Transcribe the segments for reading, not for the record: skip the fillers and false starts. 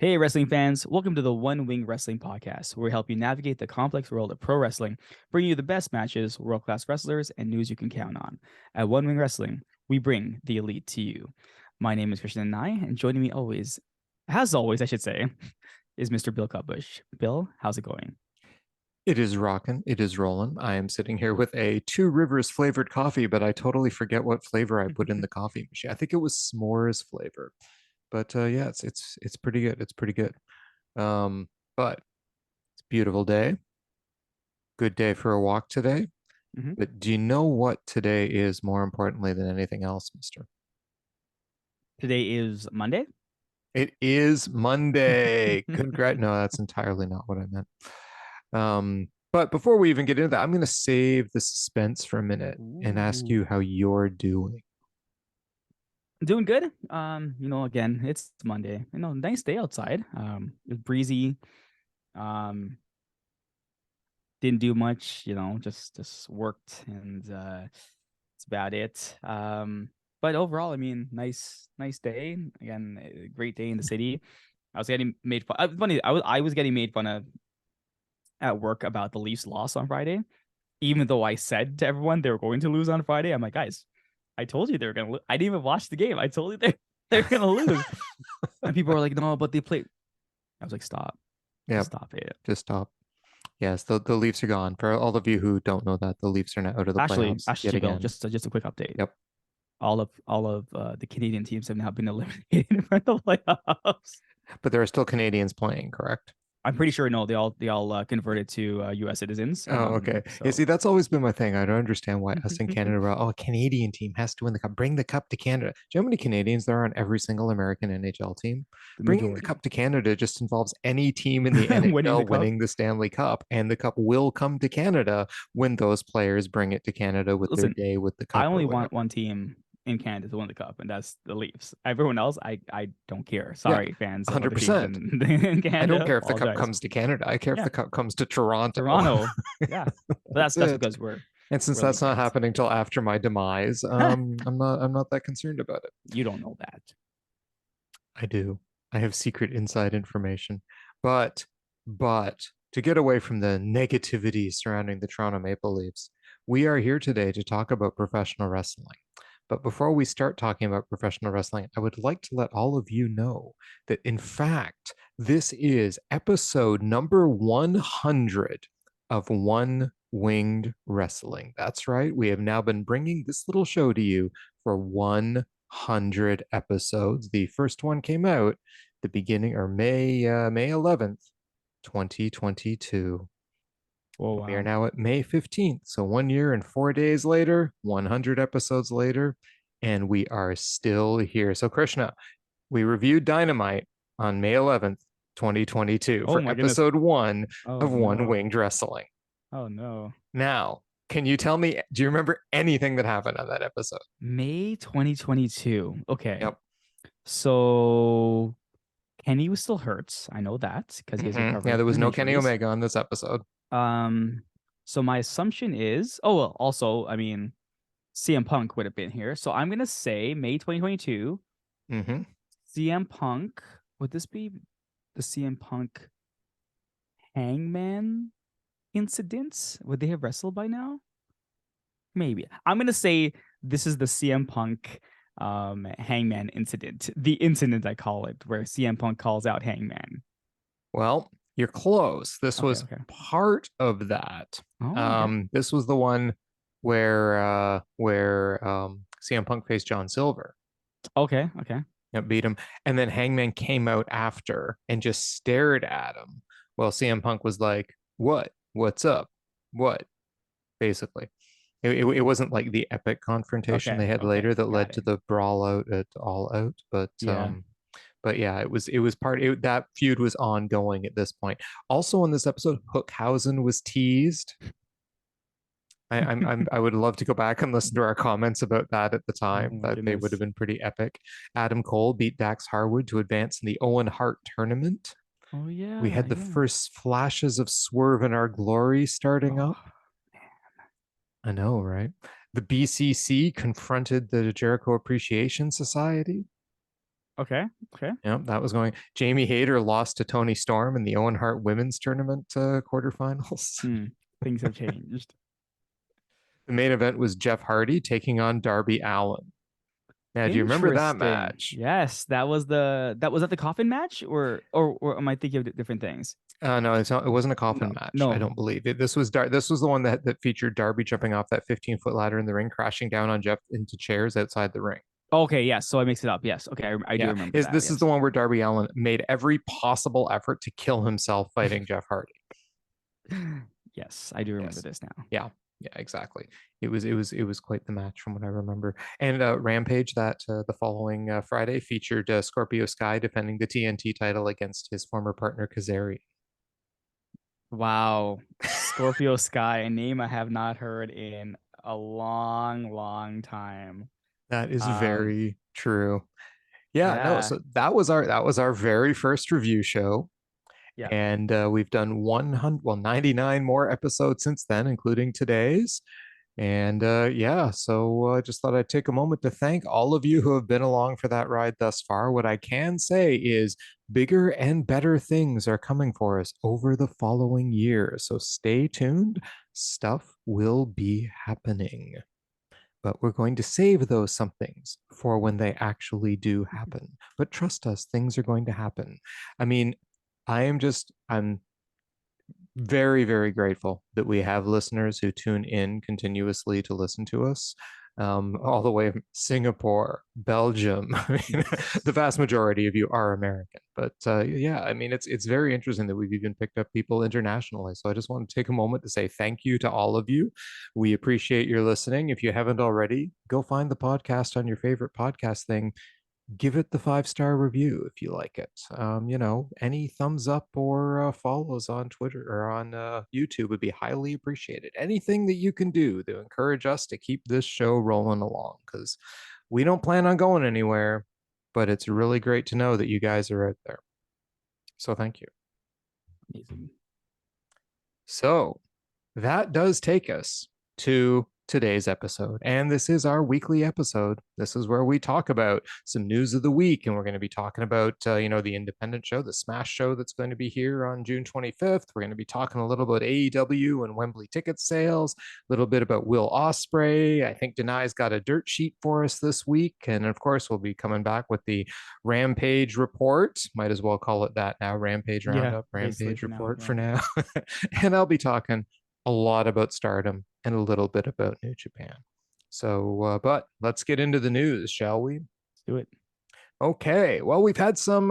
Hey, wrestling fans, welcome to the One Wing Wrestling Podcast, where we help you navigate the complex world of pro wrestling, bringing you the best matches, world class wrestlers, and news you can count on. At One Wing Wrestling, we bring the elite to you. My name is Krishna Dhanai, and joining me always, as always, I should say, is Mr. Bill Cutbush. Bill, how's it going? It is rocking. It is rolling. I am sitting here with a Two Rivers flavored coffee, but I totally forget what flavor I put in the coffee machine. I think it was s'mores flavor, but yeah, it's pretty good. It's pretty good. But it's a beautiful day. Good day for a walk today. Mhm. But do you know what today is more importantly than anything else, Mister? Today is Monday. It is Monday. No, that's entirely not what I meant. But before we even get into that, I'm going to save the suspense for a minute and ask Ooh. you how you're doing. Doing good. Again, it's Monday. Nice day outside. It's breezy. Um, didn't do much, just worked and that's about it. But overall, I mean, nice day. Again, a great day in the city. I was getting made fun. Funny, I was getting made fun of at work about the Leafs loss on Friday, even though I said to everyone they were going to lose on Friday. I'm like, guys, I told you they were gonna lose. I didn't even watch the game. I told you they're gonna lose. And people were like, no, but they played. I was like, stop. Just Yep, stop it. just stop. Yes, the Leafs are gone. For all of you who don't know that, the Leafs are now out of the Actually, playoffs yet actually, Bill, again. just a quick update. Yep. All of the Canadian teams have now been eliminated from the playoffs. But there are still Canadians playing, correct? I'm pretty sure no, they all converted to U.S. citizens. Oh, okay. You So see, that's always been my thing. I don't understand why us in Canada are, oh, a Canadian team has to win the cup. Bring the cup to Canada. Do you know how many Canadians there are on every single American NHL team? the Bringing the majority cup to Canada just involves any team in the winning the NHL cup. winning the Stanley Cup, and the cup will come to Canada when those players bring it to Canada with their Listen, day with the I cup or only want whatever. one team in Canada to win the cup, and that's the Leafs. Everyone else, I don't care. Yeah, Sorry, fans of other teams 100%. in I don't Canada. care if the cup Apologize. comes to Canada. I care if Yeah, the cup comes to Toronto. Toronto. Yeah, but that's That's that's it. because And since we're Leaf that's not fans. happening till after my demise, I'm not that concerned about it. You don't know that. I do. I have secret inside information. But but to get away from the negativity surrounding the Toronto Maple Leafs, we are here today to talk about professional wrestling. But before we start talking about professional wrestling, I would like to let all of you know that in fact, this is episode number 100 of One Winged Wrestling. That's right. We have now been bringing this little show to you for 100 episodes. The first one came out the beginning or May 11th, 2022. Oh We are wow. now at May 15th. So 1 year and 4 days later, 100 episodes later, and we are still here. So, Krishna, we reviewed Dynamite on May 11th, 2022 Oh for my goodness. episode one Oh of One no. Winged Wrestling. Oh no. Now, can you tell me, do you remember anything that happened on that episode? May 2022. Okay. Yep. So Kenny was still hurt. I know that because he was Yeah, recovering there from was his no Kenny injuries. Omega on this episode. Um, so my assumption is, oh well, also, I mean, CM Punk would have been here. So I'm gonna say May 2022, hmm CM Punk. Would this be the CM Punk Hangman incidents? Would they have wrestled by now? Maybe. I'm gonna say this is the CM Punk Hangman incident. The incident I call it, where CM Punk calls out Hangman. Well, you're close. This Okay, was okay. part of that. Oh, okay. This was the one where CM Punk faced John Silver. Okay, okay. Yep, beat him. And then Hangman came out after and just stared at him. Well, CM Punk was like, "What? What's up? What?" Basically. It wasn't like the epic confrontation Okay, they had okay. later that Got led to it. the brawl out at All Out, Yeah. but yeah, it was that feud was ongoing at this point. Also in this episode, Hookhausen was teased. I would love to go back and listen to our comments about that at the Oh time. my That they would have goodness. been pretty epic. Adam Cole beat Dax Harwood to advance in the Owen Hart tournament. Oh We yeah, had the yeah. first flashes of Swerve in Our Glory starting up. Oh, I know, right? The BCC confronted the Jericho Appreciation Society. Okay. Okay. Yeah, that was going. Jamie Hayter lost to Toni Storm in the Owen Hart Women's Tournament quarterfinals. Hmm. Things have changed. The main event was Jeff Hardy taking on Darby Allin. Now, do you remember that Interesting. match? Yes, that was that the coffin match, or am I thinking of different things? No, it's not, it wasn't a coffin No, match. I no. don't believe it. This was the one that featured Darby jumping off that 15-foot ladder in the ring, crashing down on Jeff into chairs outside the ring. Okay, yes. So I mixed it up. Yes. Okay, I do Yeah, remember is that. this is the Yes. one where Darby Allin made every possible effort to kill himself fighting Jeff Hardy. Yes, I do remember Yes. this now. Yeah. Yeah, exactly. It was quite the match from what I remember. And Rampage that the following Friday featured Scorpio Sky defending the TNT title against his former partner Kazari. Wow. Scorpio Sky, a name I have not heard in a long, long time. That is Um, very true. Yeah, no, yeah, so that was our very first review show. yeah. And we've done 99 more episodes since then, including today's. And yeah, so just thought I'd take a moment to thank all of you who have been along for that ride thus far. What I can say is bigger and better things are coming for us over the following year. So stay tuned. Stuff will be happening. But we're going to save those somethings for when they actually do happen. But trust us, things are going to happen. I mean, I'm very, very grateful that we have listeners who tune in continuously to listen to us, all the way from Singapore, Belgium. I mean, the vast majority of you are American, but yeah, I mean, it's very interesting that we've even picked up people internationally. So I just want to take a moment to say thank you to all of you. We appreciate your listening. If you haven't already, go find the podcast on your favorite podcast thing, give it the 5-star review if you like it. Any thumbs up or follows on Twitter or on YouTube would be highly appreciated. Anything that you can do to encourage us to keep this show rolling along, because we don't plan on going anywhere, but it's really great to know that you guys are out there. So thank you. Amazing. So that does take us to today's episode. And this is our weekly episode. This is where we talk about some news of the week. And we're going to be talking about, the independent show, the Smash show that's going to be here on June 25th. We're going to be talking a little about AEW and Wembley ticket sales, a little bit about Will Ospreay. I think Dhanai's got a dirt sheet for us this week. And of course, we'll be coming back with the Rampage report. Might as well call it that now, Rampage Yeah, Roundup, basically Rampage for now. report Yeah. for now. And I'll be talking a lot about Stardom and a little bit about New Japan. So, but let's get into the news, shall we? Let's do it. Okay. Well, we've had some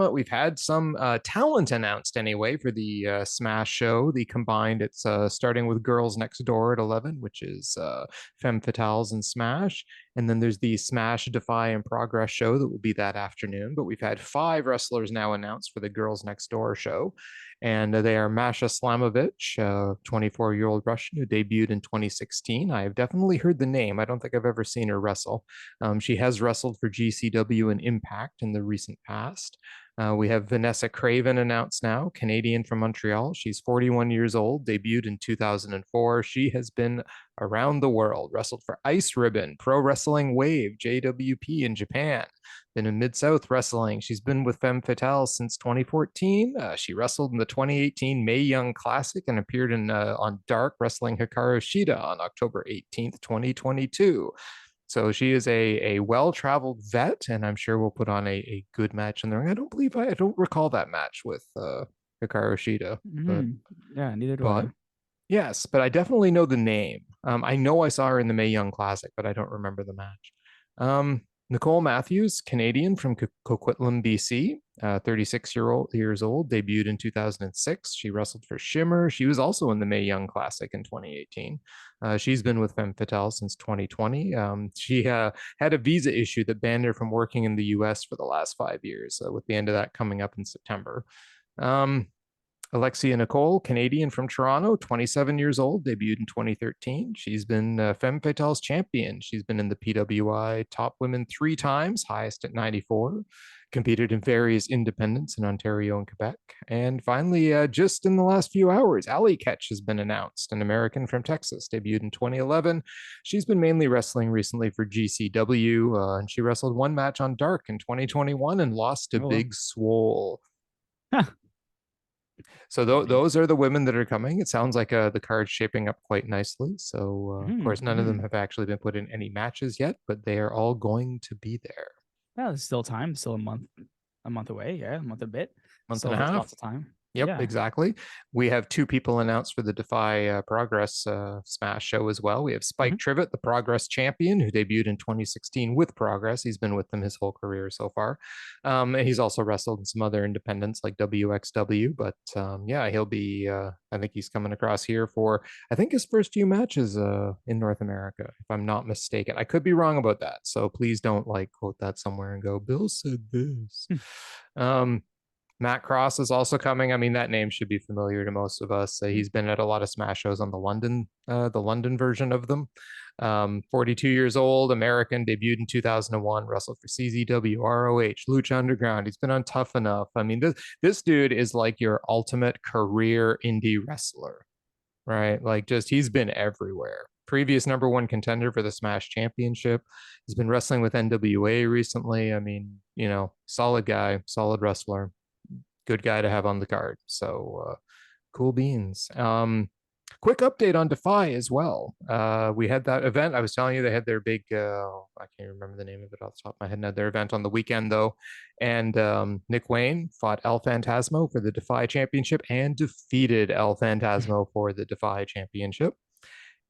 talent announced anyway for the Smash show. The combined, it's starting with Girls Next Door at 11, which is Femme Fatales and Smash, and then there's the Smash Defy and Progress show that will be that afternoon. But we've had 5 wrestlers now announced for the Girls Next Door show, and they are Masha Slamovich, a 24-year-old Russian who debuted in 2016. I have definitely heard the name. I don't think I've ever seen her wrestle. She has wrestled for GCW and Impact in the recent past. We have Vanessa Craven announced now, Canadian from Montreal. She's 41 years old, debuted in 2004. She has been around the world, wrestled for Ice Ribbon, Pro Wrestling Wave, JWP in Japan, been in Mid-South Wrestling. She's been with Femme Fatale since 2014. She wrestled in the 2018 Mae Young Classic and appeared on Dark wrestling Hikaru Shida on October 18th, 2022. So she is a well-traveled vet, and I'm sure we'll put on a good match in the ring. I don't recall that match with Hikaru Shida, but Yeah, neither do I. but yes, but I definitely know the name. I know I saw her in the Mae Young Classic, but I don't remember the match. Nicole Matthews, Canadian from Coquitlam, BC, 36 years old, debuted in 2006. She wrestled for Shimmer. She was also in the Mae Young Classic in 2018. She's been with Femme Fatale since 2020. She had a visa issue that banned her from working in the US for the last 5 years, with the end of that coming up in September. Alexia Nicole, Canadian from Toronto, 27 years old, debuted in 2013. She's been Femme Fatale's champion. She's been in the PWI Top Women 3 times, highest at 94. Competed in various independents in Ontario and Quebec. And finally, just in the last few hours, Allie Ketch has been announced, an American from Texas, debuted in 2011. She's been mainly wrestling recently for GCW, and she wrestled one match on Dark in 2021 and lost to Oh, well. Big Swole. Huh. So those are the women that are coming. It sounds like the card's shaping up quite nicely. So of course, none of them have actually been put in any matches yet, but they are all going to be there. Yeah, there's still time. Still a month away. Yeah, a month and a bit. Month Still and a has half. lots of time. Yep, Yeah. exactly. We have 2 people announced for the Defy Progress Smash show as well. We have Spike Trivet, the Progress champion, who debuted in 2016 with Progress. He's been with them his whole career so far. And he's also wrestled in some other independents like WXW. But yeah, he'll be, I think he's coming across here for, I think his first few matches in North America, if I'm not mistaken. I could be wrong about that. So please don't like quote that somewhere and go, Bill said this. Matt Cross is also coming. I mean, that name should be familiar to most of us. He's been at a lot of Smash shows on the London version of them. 42 years old, American, debuted in 2001, wrestled for CZW, ROH, Lucha Underground. He's been on Tough Enough. I mean, this dude is like your ultimate career indie wrestler, right? Like, just he's been everywhere. Previous #1 contender for the Smash Championship. He's been wrestling with NWA recently. I mean, solid guy, solid wrestler, good guy to have on the card. So cool beans. Quick update on Defy as well. We had that event. I was telling you they had their big, I can't remember the name of it off the top of my head now. Their event on the weekend though. And Nick Wayne fought El Phantasmo for the Defy Championship and defeated El Phantasmo for the Defy Championship.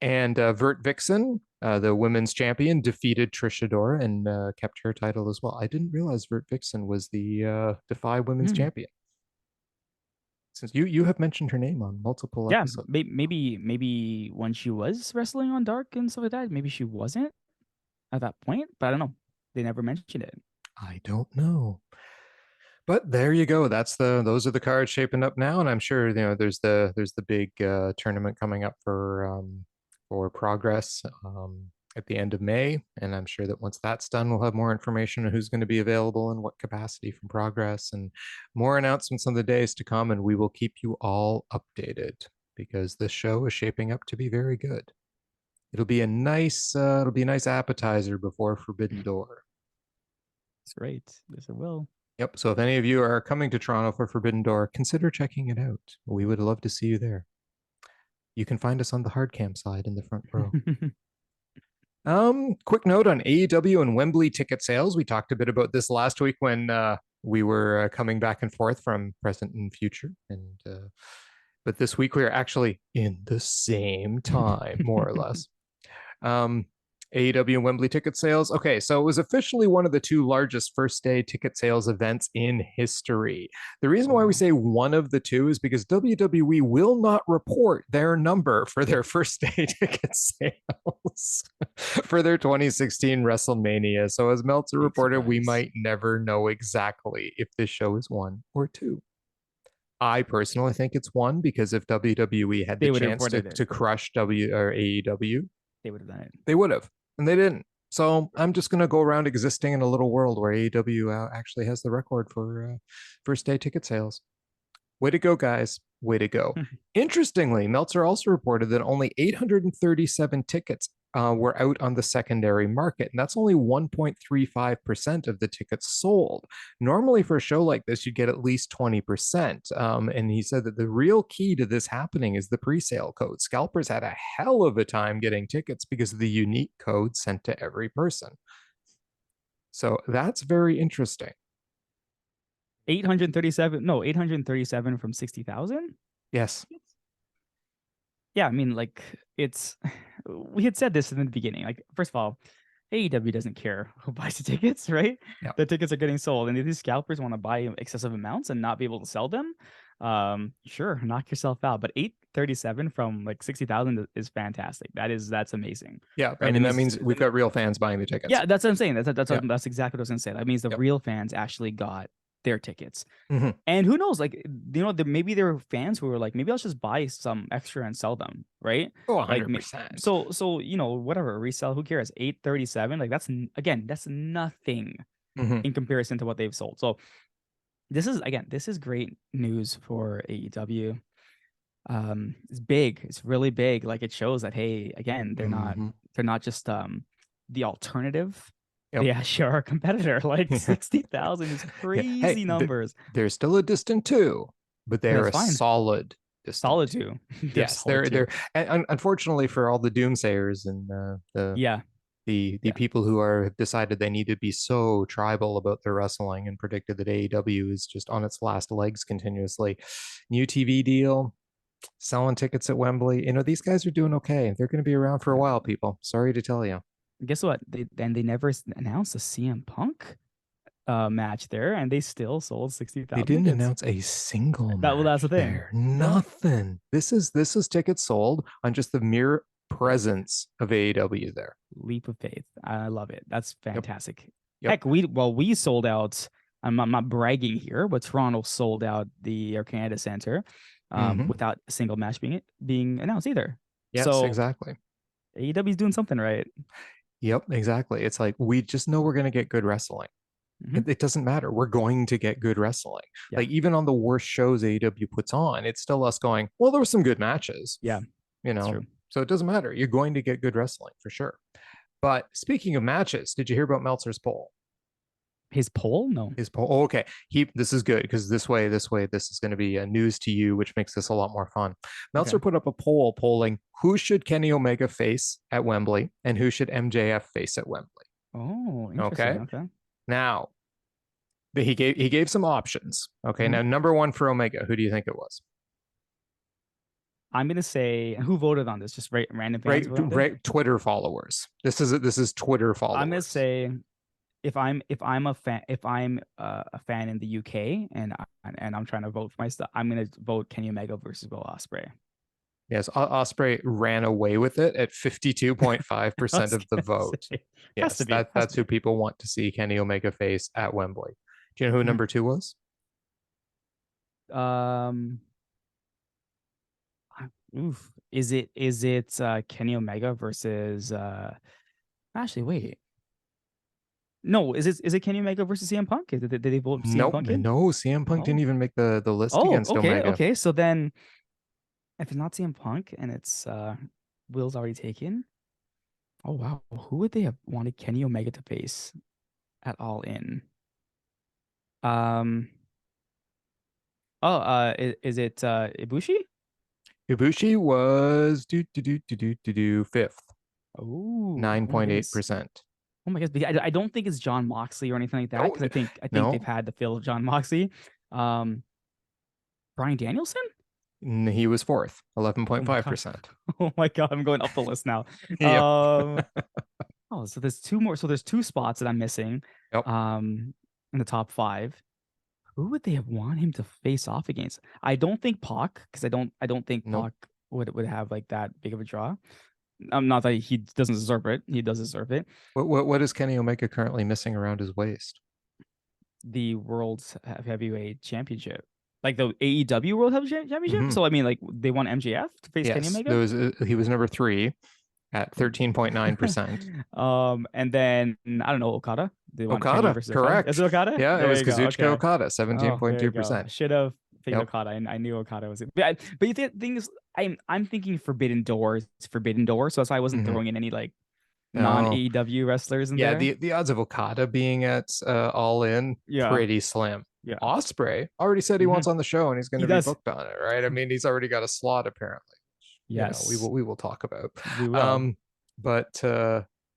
And Vert Vixen, the women's champion, defeated Trish Adora and kept her title as well. I didn't realize Vert Vixen was the Defy women's champion. Since you have mentioned her name on multiple episodes. Maybe when she was wrestling on Dark and stuff like that, maybe she wasn't at that point, but I don't know. They never mentioned it. I don't know. But there you go. Those are the cards shaping up now, and I'm sure there's the big tournament coming up for Progress at the end of May, and I'm sure that once that's done, we'll have more information on who's going to be available and what capacity from Progress, and more announcements on the days to come, and we will keep you all updated because this show is shaping up to be very good. It'll be a nice appetizer before Forbidden Door. It's great. Yes, it will. Yep. So if any of you are coming to Toronto for Forbidden Door, consider checking it out. We would love to see you there. You can find us on the hard cam side in the front row. Quick note on AEW and Wembley ticket sales. We talked a bit about this last week when we were coming back and forth from present and future, and but this week we are actually in the same time, more or less. AEW and Wembley ticket sales. Okay, so it was officially one of the 2 largest first day ticket sales events in history. The reason why we say one of the 2 is because WWE will not report their number for their first day ticket sales for their 2016 WrestleMania. So as Meltzer reported, we might never know exactly if this show is 1 or 2. I personally think it's 1 because if WWE had the chance to crush AEW, they would have done it. They would have, and they didn't. So I'm just going to go around existing in a little world where AEW actually has the record for first day ticket sales. Way to go, guys. Way to go. Interestingly, Meltzer also reported that only 837 tickets were out on the secondary market, and that's only 1.35% of the tickets sold. Normally, for a show like this, you'd get at least 20%. And he said that the real key to this happening is the pre-sale code. Scalpers had a hell of a time getting tickets because of the unique code sent to every person. So that's very interesting. 837 from 60,000? Yes. Yeah, I mean, like, we had said this in the beginning. Like, first of all, AEW doesn't care who buys the tickets, right? Yep. The tickets are getting sold, and if these scalpers want to buy excessive amounts and not be able to sell them, sure, knock yourself out. But 837 from like 60,000 is fantastic. That's amazing. Yeah, right? I mean, that means we've got real fans buying the tickets. Yeah, that's what I'm saying. That's exactly what I was gonna say. That means the real fans actually got their tickets. Mhm. And who knows, like, maybe there were fans who were like, maybe I'll just buy some extra and sell them, right? Oh, Like, 100%. so whatever, resell, who cares? 837, like again, that's nothing Mhm. in comparison to what they've sold. So this is great news for AEW. It's big, it's really big. Like, it shows that, hey, again, Mhm. they're not just the alternative. They Yep. actually are a competitor. Like, Yeah. 60,000 is Yeah. Hey, crazy numbers. they're still a distant two, but But they're that's a fine. solid distant Solid two. two. They're Yes, solid two. they're and unfortunately for all the doomsayers and Yeah. the Yeah. people who have decided they need to be so tribal about their wrestling and predicted that AEW is just on its last legs continuously. New TV deal, selling tickets at Wembley. These guys are doing okay. They're going to be around for a while, people. Sorry to tell you. Guess what? They never announced a CM Punk match there, and they still sold They 60,000 didn't tickets. announce a single That's the match thing. there. Yeah. Nothing. This is tickets sold on just the mere presence of AEW there. Leap of faith. I love it. That's Yep. fantastic. Yep. Heck, we sold out. I'm not bragging here, but Toronto sold out the Air Canada Center Mm-hmm. without a single match being announced either. Yes, So exactly. AEW is doing something right. Yep, exactly. It's like we just know we're going to get good wrestling. Hmm. It doesn't matter. We're going to get good wrestling. Yeah. Like even on the worst shows AEW puts on, it's still us going, well, there were some good matches, Yeah. you It's know. true. So it doesn't matter. You're going to get good wrestling for sure. But speaking of matches, did you hear about Meltzer's poll? His poll? No. His poll. Oh, okay. This is good because this is going to be news to you, which makes this a lot more fun. Okay. Meltzer put up a poll polling who should Kenny Omega face at Wembley and who should MJF face at Wembley. Oh, interesting. Okay. Okay. Now he gave some options. Okay. Mhm. Now number one for Omega, who do you think it was? I'm gonna say, who voted on this? Just random fans Right, voted on this. right. Twitter followers. This is Twitter I'm gonna followers. say, if I'm a fan in the UK, and I'm trying to vote for myself, I'm gonna vote Kenny Omega versus Will Ospreay. Yes, Osprey ran away with it at 52.5% I was of the gonna vote. say, has Yes, to be, has to that's who be. people want to see Kenny Omega face at Wembley. Do you know who Mhm. number two was? Um, oof. Is it Kenny Omega versus Actually, wait. No, is it Kenny Omega versus CM Punk? Did they vote CM Nope, Punk in? no. CM Punk didn't Oh, even make the list oh, against okay, Omega. okay. So then, if it's not CM Punk and it's Will's already taken, oh wow, who would they have wanted Kenny Omega to face at All In? Um, is it Ibushi? Ibushi was fifth, Oh my goodness. 9.8%. Oh my goodness. But I don't think it's John Moxley or anything like that, No, because I think they've no, had the fill of John Moxley. Um, Brian Danielson? he was fourth, Oh my god. 11.5%. Oh my god, I'm going up the list now. Yep. Oh, so there's two more. So there's two spots that I'm missing. Yep. In the top five. Who would they have want him to face off against? I don't think Pac, because I don't think Nope. Pac would have like that big of a draw. Not that he doesn't deserve it. He does deserve it. What is Kenny Omega currently missing around his waist? The World's Heavyweight Championship, like the AEW World Heavyweight Championship. Mm-hmm. So I mean, like, they want MJF to face Kenny Yes, there Omega. was he was number three at 13.9%. And then I don't know, Okada. They want Kenny Okada, versus Okada. Is correct. it Okada? Yeah, it There was you go. Kazuchika Okay. Okada, Oh, there you go. 17.2%. Should have picked Yep. Okada. I knew Okada was it. But the thing is, I'm thinking Forbidden Door. It's Forbidden Door, so that's why I wasn't Mm-hmm. throwing in any like non No. AEW wrestlers in Yeah, there. the odds of Okada being at All In Yeah, pretty slim. yeah. Osprey already said he Hmm. wants on the show and he's going He to be does. booked on it, right? I mean, he's already got a slot apparently. We Yes, will talk about. we will. Um, but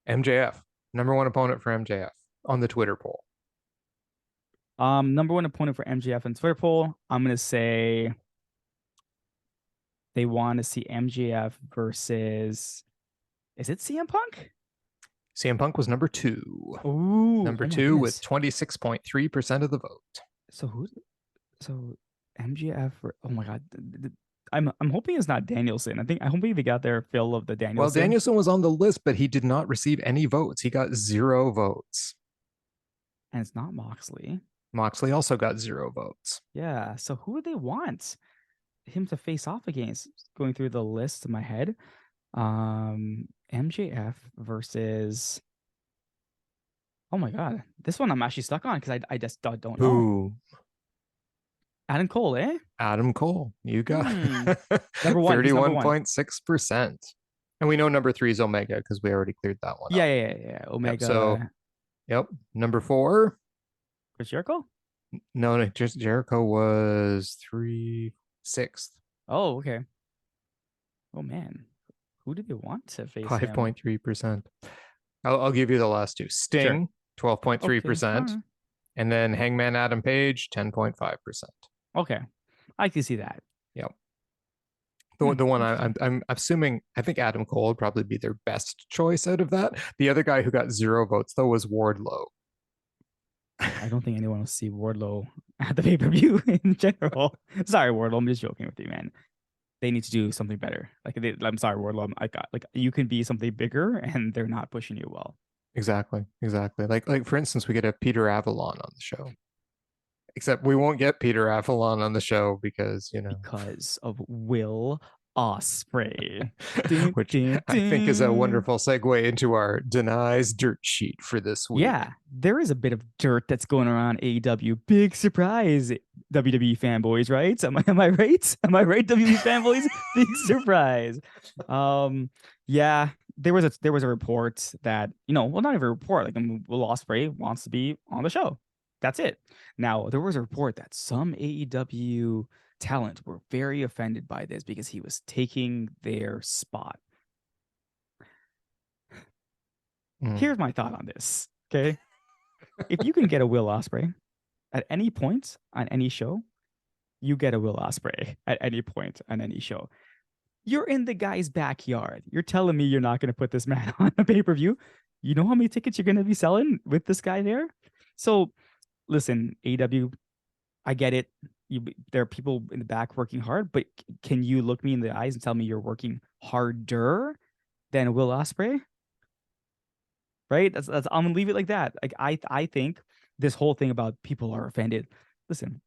MJF, number one opponent for MJF on the Twitter poll. Number one opponent for MJF and Twitter poll. I'm gonna say they want to see MJF versus. Is it CM Punk? CM Punk was number two. Ooh, Number oh my two with goodness. 26.3% of the vote. So who? So MJF. Oh my god. I'm hoping it's not Danielson. I'm hoping they got their fill of the Well, Danielson, Danielson was on the list, but he did not receive any votes. He got 0 votes. and it's not Moxley. Moxley also got 0 votes. Yeah. So who would they want him to face off against? Going through the list in my head. MJF versus. Oh my god, this one I'm actually stuck on because I just don't know. Who? Adam Cole, eh? Adam Cole. You got Hmm. Number one. He's number one. 31.6%. And we know number 3 is Omega because we already cleared that one Yeah, up. yeah. Yep. So, Omega. yep. Number 4. Chris Jericho. No, just Jericho was 6th. Oh, okay. Oh man, who do they want to face him? 5.3%. I'll give you the last two. Sure. Sting, 12.3%. Okay. And then Hangman Adam Page, 10.5%. Okay. I can see that. Yep. The one Interesting. I'm assuming, I think Adam Cole would probably be their best choice out of that. The other guy who got 0 votes though was Wardlow. I don't think anyone will see Wardlow at the pay-per-view in general. Sorry, Wardlow. I'm just joking with you, man. They need to do something better. I'm sorry, Wardlow. I got like you can be something bigger, and they're not pushing you well. Exactly. Like for instance, we could have Peter Avalon on the show. Except we won't get Peter Avalon on the show because, Because of Will Ospreay. which I think is a wonderful segue into our Dhanai's dirt sheet for this week. Yeah, there is a bit of dirt that's going around AEW. Big surprise, WWE fanboys, right? Am I right? Am I right, WWE fanboys? Big surprise. Yeah, there was a report that, well, not even a report, like Will Ospreay wants to be on the show. That's it. Now, there was a report that some AEW talent were very offended by this because he was taking their spot. Here's my thought on this. Okay. If you can get a Will Ospreay at any point on any show, you get a Will Ospreay at any point on any show. You're in the guy's backyard. You're telling me you're not going to put this man on a pay-per-view. You know how many tickets you're going to be selling with this guy there? So listen, AEW, I get it. There are people in the back working hard, but can you look me in the eyes and tell me you're working harder than Will Ospreay? Right? That's I'm gonna leave it like that. Like I think this whole thing about people are offended. Listen,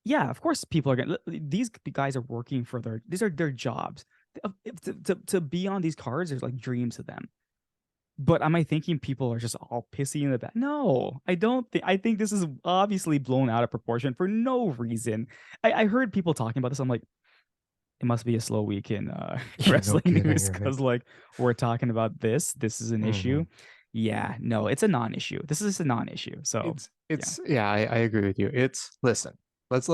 yeah, of course people are gonna. These guys are working for these are their jobs. To be on these cards is like dreams to them. But am I thinking people are just all pissy in the back? No, I don't think. I think this is obviously blown out of proportion for no reason. I heard people talking about this. I'm like, it must be a slow week in wrestling news because like we're talking about this. This is an issue. Yeah, no, it's a non-issue. This is a non-issue. So I agree with you. Listen, let's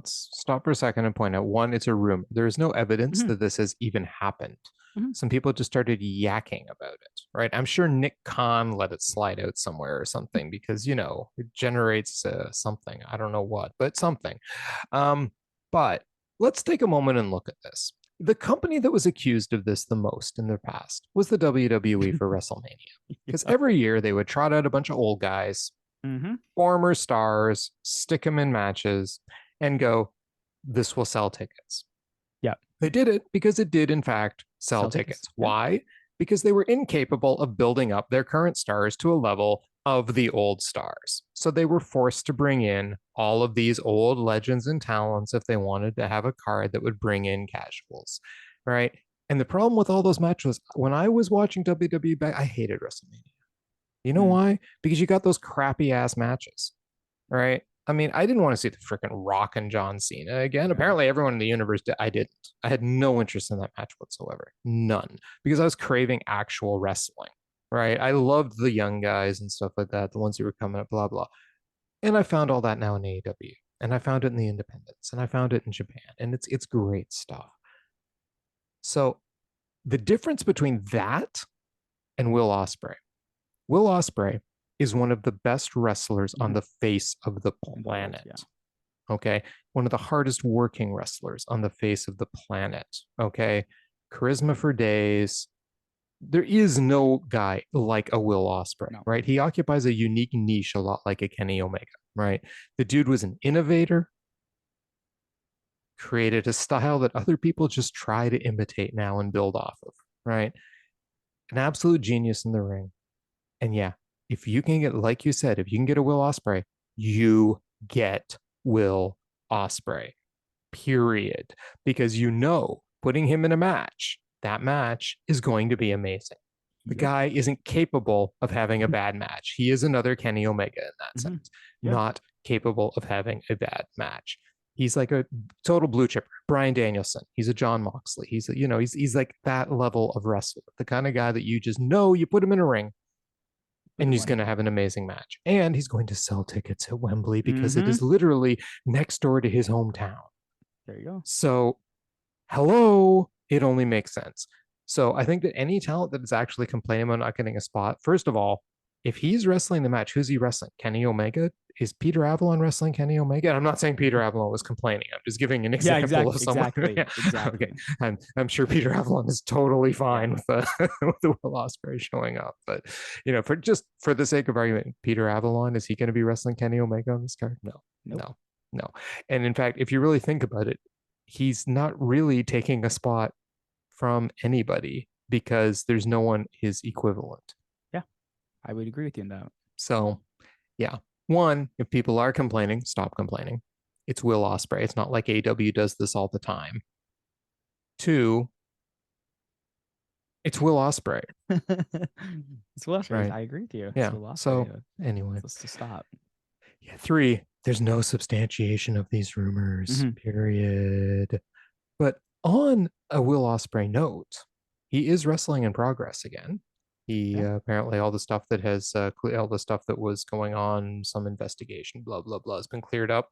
stop for a second and point out one, it's a rumor. There is no evidence that this has even happened. Some people just started yakking about it, right? I'm sure Nick Khan let it slide out somewhere or something because it generates something. I don't know what, but something. But let's take a moment and look at this. The company that was accused of this the most in their past was the WWE for WrestleMania. Because every year they would trot out a bunch of old guys, former stars, stick them in matches, and go, this will sell tickets. Yeah. They did it because it did, in fact, sell tickets. Why? Because they were incapable of building up their current stars to a level of the old stars. So they were forced to bring in all of these old legends and talents if they wanted to have a card that would bring in casuals, right? And the problem with all those matches, when I was watching WWE back, I hated WrestleMania. You know why? Because you got those crappy ass matches, right? I mean, I didn't want to see the freaking Rock and John Cena again. Apparently, everyone in the universe did. I didn't. I had no interest in that match whatsoever. None. Because I was craving actual wrestling, right? I loved the young guys and stuff like that, the ones who were coming up, blah, blah. And I found all that now in AEW. And I found it in the independents. And I found it in Japan. And it's great stuff. So the difference between that and Will Ospreay. Will Ospreay is one of the best wrestlers on the face of the planet. Okay. One of the hardest working wrestlers on the face of the planet. Okay. Charisma for days. There is no guy like a Will Ospreay, right? He occupies a unique niche, a lot like a Kenny Omega, right? The dude was an innovator, created a style that other people just try to imitate now and build off of, right? An absolute genius in the ring. And yeah, if you can get, like you said, if you can get a Will Ospreay, you get Will Ospreay, period. Because putting him in a match, that match is going to be amazing. The Yep. guy isn't capable of having a bad match. He is another Kenny Omega in that sense, Yeah. not capable of having a bad match. He's like a total blue chipper. Bryan Danielson. He's a John Moxley. He's like that level of wrestler, the kind of guy that you just know you put him in a ring and he's going to have an amazing match. And he's going to sell tickets at Wembley because it is literally next door to his hometown. There you go. So, hello, it only makes sense. So, I think that any talent that is actually complaining about not getting a spot, first of all, if he's wrestling the match, who's he wrestling? Kenny Omega? Is Peter Avalon wrestling Kenny Omega? And I'm not saying Peter Avalon was complaining. I'm just giving an example of someone. Exactly. Okay. I'm sure Peter Avalon is totally fine with the Will Ospreay showing up. But for the sake of argument, Peter Avalon, is he going to be wrestling Kenny Omega on this card? No. Nope. No. And in fact, if you really think about it, he's not really taking a spot from anybody because there's no one his equivalent. Yeah, I would agree with you on that. So, yeah. One, if people are complaining, stop complaining. It's Will Ospreay. It's not like AEW does this all the time. Two, it's Will Ospreay. It's Will Ospreay. Right. I agree with you. Yeah. So anyway, let's just stop. Yeah. Three, there's no substantiation of these rumors. Period. But on a Will Ospreay note, he is wrestling in progress again. He apparently all the stuff that was going on, some investigation, blah blah blah, has been cleared up.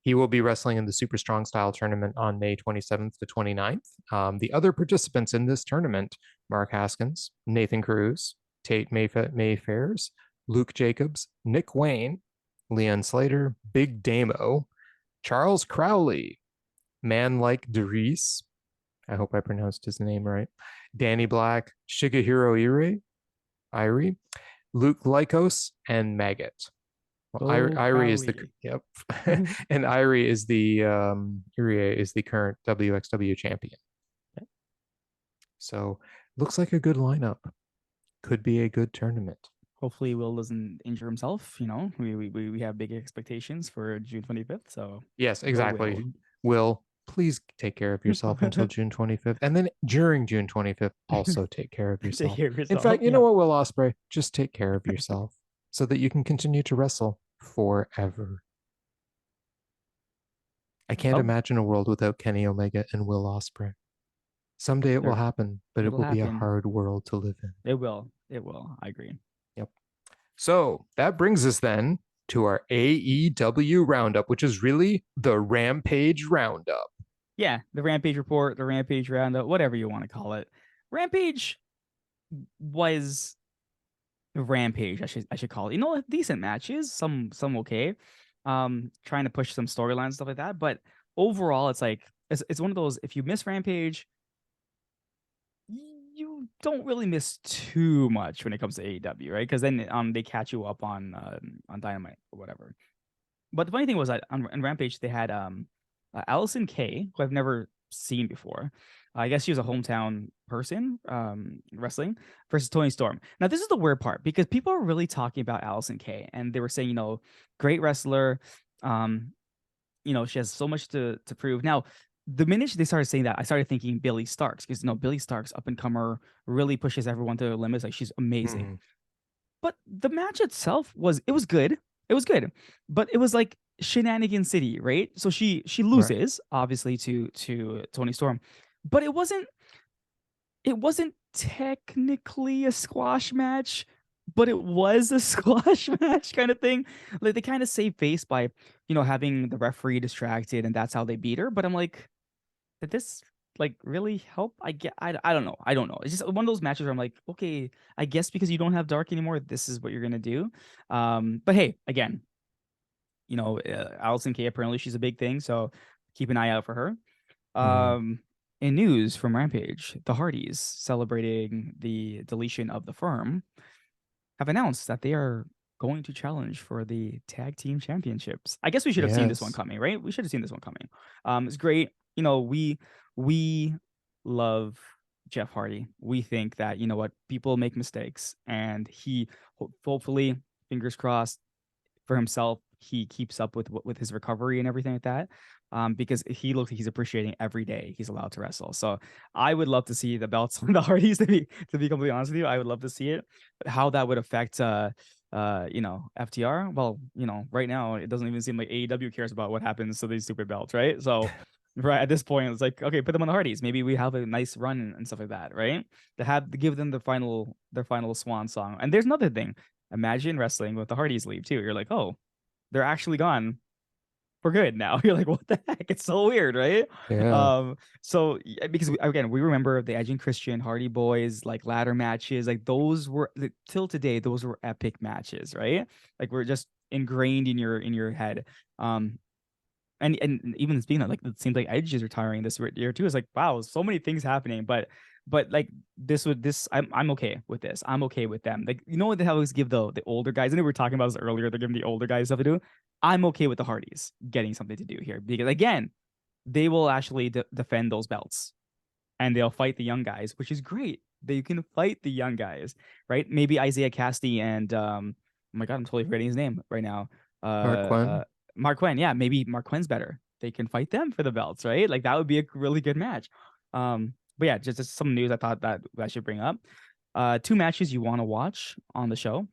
He will be wrestling in the Super Strong Style tournament on May 27th to 29th. The other participants in this tournament: Mark Haskins, Nathan Cruz, Tate Mayfairs, Luke Jacobs, Nick Wayne, Leon Slater, Big Damo, Charles Crowley, Man Like Derice, I hope I pronounced his name right, Danny Black, Shigehiro Irie, Luke Lycos, and Maggot. Well, Irie is the and Irie is the current WXW champion. Okay. So looks like a good lineup. Could be a good tournament. Hopefully Will doesn't injure himself. We have big expectations for June 25th. So yes, exactly. Will, please take care of yourself until June 25th. And then during June 25th, also take care of yourself. In fact, you know what, Will Ospreay? Just take care of yourself so that you can continue to wrestle forever. I can't imagine a world without Kenny Omega and Will Ospreay. Someday it will happen, but it will be a hard world to live in. It will. I agree. Yep. So that brings us then to our AEW Roundup, which is really the Rampage Roundup. Yeah, the Rampage Report, the Rampage Roundup, whatever you want to call it. Rampage was Rampage, I should call it. Decent matches, some okay. Trying to push some storylines, stuff like that. But overall, it's like it's one of those, if you miss Rampage, you don't really miss too much when it comes to AEW, right? Because then they catch you up on Dynamite or whatever. But the funny thing was that on Rampage they had Allysin Kay, who I've never seen before. I guess she was a hometown person wrestling, versus Toni Storm. Now this is the weird part because people are really talking about Allysin Kay, and they were saying, great wrestler. She has so much to prove. Now, the minute they started saying that, I started thinking Billy Starks, because Billy Starks, up and comer, really pushes everyone to their limits. Like, she's amazing. But the match itself was good. It was good, but it was like Shenanigan City, right? So she loses, obviously, to Toni Storm, but it wasn't technically a squash match, but it was a squash match kind of thing. Like, they kind of save face by having the referee distracted, and that's how they beat her. But I'm like, did this really help? I don't know. It's just one of those matches where I'm like, okay, I guess because you don't have Dark anymore, this is what you're gonna do. But hey, again, Allysin Kay, apparently she's a big thing, so keep an eye out for her. In news from Rampage, the Hardys, celebrating the deletion of the Firm, have announced that they are going to challenge for the tag team championships. I guess we should have seen this one coming, right? We should have seen this one coming. It's great. We love Jeff Hardy. We think that, people make mistakes, and he hopefully, fingers crossed, for himself, he keeps up with his recovery and everything like that. Because he looks like he's appreciating every day he's allowed to wrestle. So I would love to see the belts on the Hardys, to be completely honest with you. I would love to see it. But how that would affect FTR, well, right now it doesn't even seem like AEW cares about what happens to these stupid belts, right? So right at this point, it's like, okay, put them on the Hardys. Maybe we have a nice run and stuff like that, right? To give them their final swan song. And there's another thing. Imagine wrestling with the Hardys leave too. You're like, oh, they're actually gone for good now. You're like, what the heck? It's so weird, right? Yeah. So because we remember the Edge and Christian Hardy Boys like ladder matches, like those were till today, those were epic matches, right? Like we're just ingrained in your head. And even speaking of, like, it seems like Edge is retiring this year too. It's like, wow, so many things happening, but like I'm okay with this. I'm okay with them. Like, what they always give the older guys. I know we were talking about this earlier. They're giving the older guys stuff to do. I'm okay with the Hardys getting something to do here because again, they will actually defend those belts and they'll fight the young guys, which is great. They can fight the young guys, right? Maybe Isaiah Cassidy and oh my god, I'm totally forgetting his name right now. Mark Quinn. Mark Quinn, yeah, maybe Mark Quinn's better. They can fight them for the belts, right? Like that would be a really good match. But yeah, just some news I thought that I should bring up. Two matches you want to watch on the show,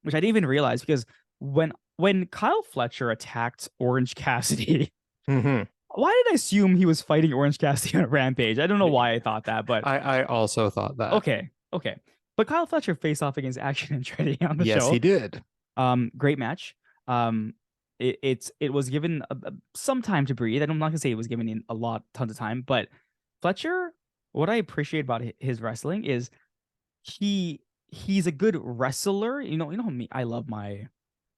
which I didn't even realize because when Kyle Fletcher attacked Orange Cassidy, Mm-hmm. why did I assume he was fighting Orange Cassidy on a Rampage? I don't know why I thought that, but I also thought that. okay. But Kyle Fletcher faced off against Action Andretti on the Yes, show. he did. Great match. It was given some time to breathe. I'm not gonna say it was given tons of time, but Fletcher, what I appreciate about his wrestling is he's a good wrestler. Me, I love my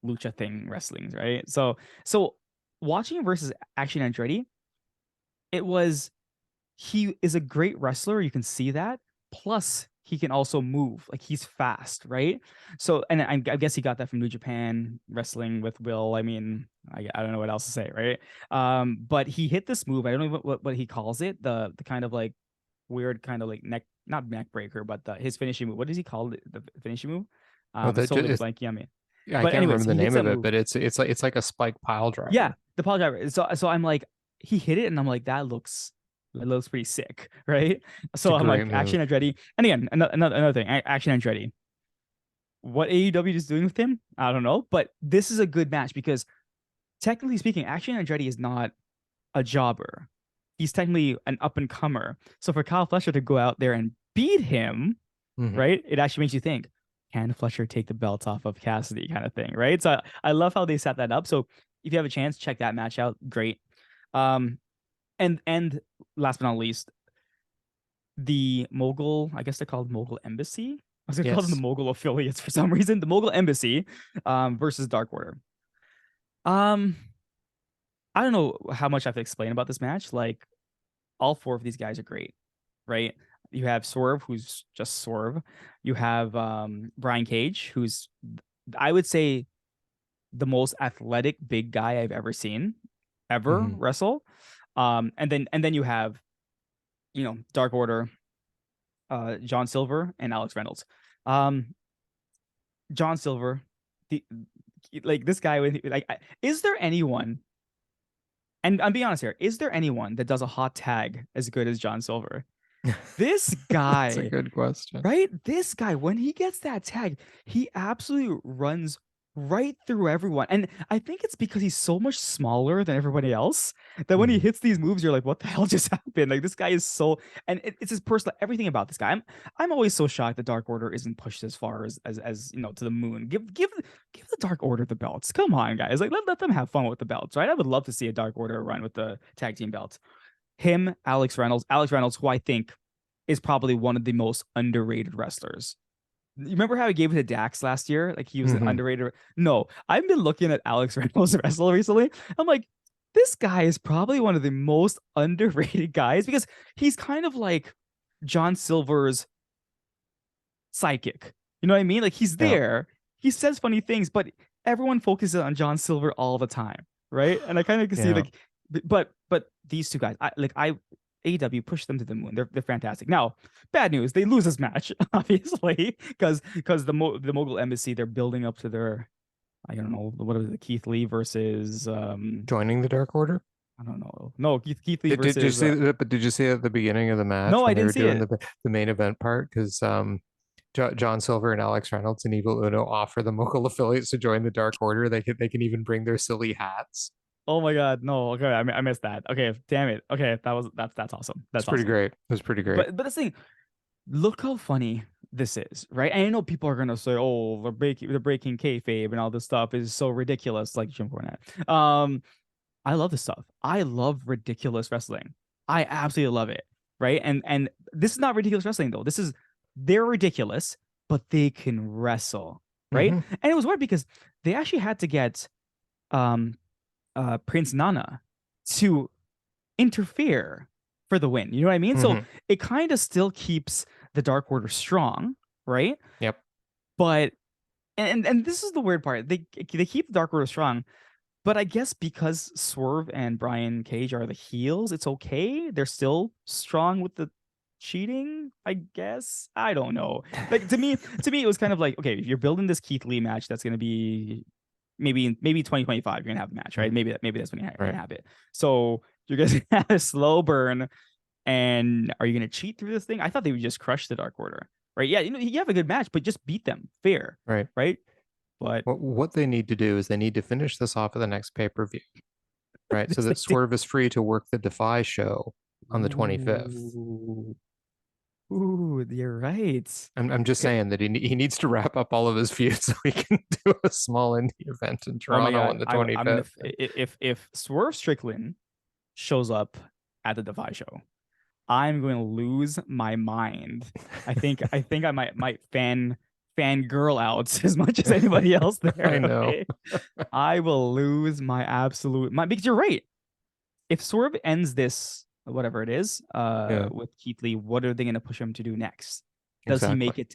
lucha thing wrestlings, right? So watching him versus Action Andretti, he is a great wrestler. You can see that. Plus, he can also move. Like he's fast, right? So, and I guess he got that from New Japan wrestling with Will. I mean, I don't know what else to say, right? But he hit this move. I don't know what he calls it. The kind of like weird kind of like not neck breaker, but his finishing move. What does he call it? The finishing move? Totally blanking on me. Yeah, I But can't anyways, remember the he hits name of that it, move. but it's like a spike pile driver. Yeah, the pile driver. So I'm like, he hit it, and I'm like, it looks pretty sick, right? So I'm like, Action Andretti. And again, another thing, Action Andretti. What AEW is doing with him, I don't know, but this is a good match because technically speaking, Action Andretti is not a jobber. He's technically an up and comer. So for Kyle Fletcher to go out there and beat him, right? It actually makes you think, can Fletcher take the belt off of Cassidy, kind of thing, right? So I love how they set that up. So if you have a chance, check that match out. Great. And last but not least, the Mogul, I guess they're called Mogul Embassy. I was gonna call them the Mogul affiliates for some reason. The Mogul Embassy versus Dark Order. I don't know how much I have to explain about this match. Like, all four of these guys are great, right? You have Swerve, who's just Swerve. You have Brian Cage, who's, I would say, the most athletic big guy I've ever seen wrestle. And then you have, Dark Order, John Silver and Alex Reynolds. John Silver, this guy, is there anyone? And I'm being honest here. Is there anyone that does a hot tag as good as John Silver? This guy. That's a good question. Right? This guy, when he gets that tag, he absolutely runs right through everyone. And I think it's because he's so much smaller than everybody else that when he hits these moves, you're like, what the hell just happened? Like, this guy is so, and it's his personal, everything about this guy. I'm always so shocked that Dark Order isn't pushed as far as to the moon. Give the Dark Order the belts. Come on, guys. Like, let them have fun with the belts, right? I would love to see a Dark Order run with the tag team belts. Him, Alex Reynolds, who I think is probably one of the most underrated wrestlers. You remember how he gave it to Dax last year? Like, he was an underrated. No, I've been looking at Alex Reynolds wrestle recently. I'm like, this guy is probably one of the most underrated guys because he's kind of like John Silver's psychic. You know what I mean? Like, he's there. He says funny things, but everyone focuses on John Silver all the time, right? And I kind of can see like, but these two guys, AEW pushed them to the moon. They're fantastic. Now, bad news, they lose this match, obviously, because the Mogul Embassy, they're building up to their I don't know what was it, Keith Lee versus Joining the Dark Order. I don't know. No, Keith Lee Did you versus see that? But did you see at the beginning of the match no, I when they didn't were see doing it. the main event part? Because John Silver and Alex Reynolds and Evil Uno offer the local affiliates to join the Dark Order. They can even bring their silly hats. Oh my God, no. Okay, I missed that. Okay, damn it. Okay, that's awesome. It's That's pretty awesome. great. It was pretty great. But the thing, look how funny this is, right? And I know people are gonna say, "Oh, they're breaking kayfabe and all this stuff is so ridiculous," like Jim Cornette. I love this stuff. I love ridiculous wrestling. I absolutely love it, right? And this is not ridiculous wrestling though. This is they're ridiculous, but they can wrestle, right? Hmm. And it was weird because they actually had to get um Prince Nana to interfere for the win. You know what I mean? So Hmm. it kind of still keeps the Dark Order strong, right? Yep. But and this is the weird part. They keep the Dark Order strong, but I guess because Swerve and Brian Cage are the heels, it's okay. They're still strong with the cheating, I guess. I don't know. Like to me, it was kind of like, okay, if you're building this Keith Lee match, that's gonna be maybe 2025, you're gonna have a match, right? Maybe that's when you're Right. gonna have it. So you're gonna have a slow burn, and are you gonna cheat through this thing? I thought they would just crush the Dark Order, right? Yeah, you have a good match, but just beat them fair, Right. right? But What they need to do is they need to finish this off at the next pay-per-view, right? So that Swerve is free to work the Defy show on the 25th. Ooh, ooh, you're right. I'm just Okay. saying that he needs to wrap up all of his feuds so he can do a small indie event in Oh my Toronto on God, the I'm gonna 25th. if Swerve Strickland shows up at the Defy show, I'm going to lose my mind. I think I might fangirl out as much as anybody else I there. know. Okay, I will lose my absolute mind because you're right. If Swerve ends this, whatever it is, Yeah, with Keith Lee, what are they going to push him to do next? Does he exactly. make it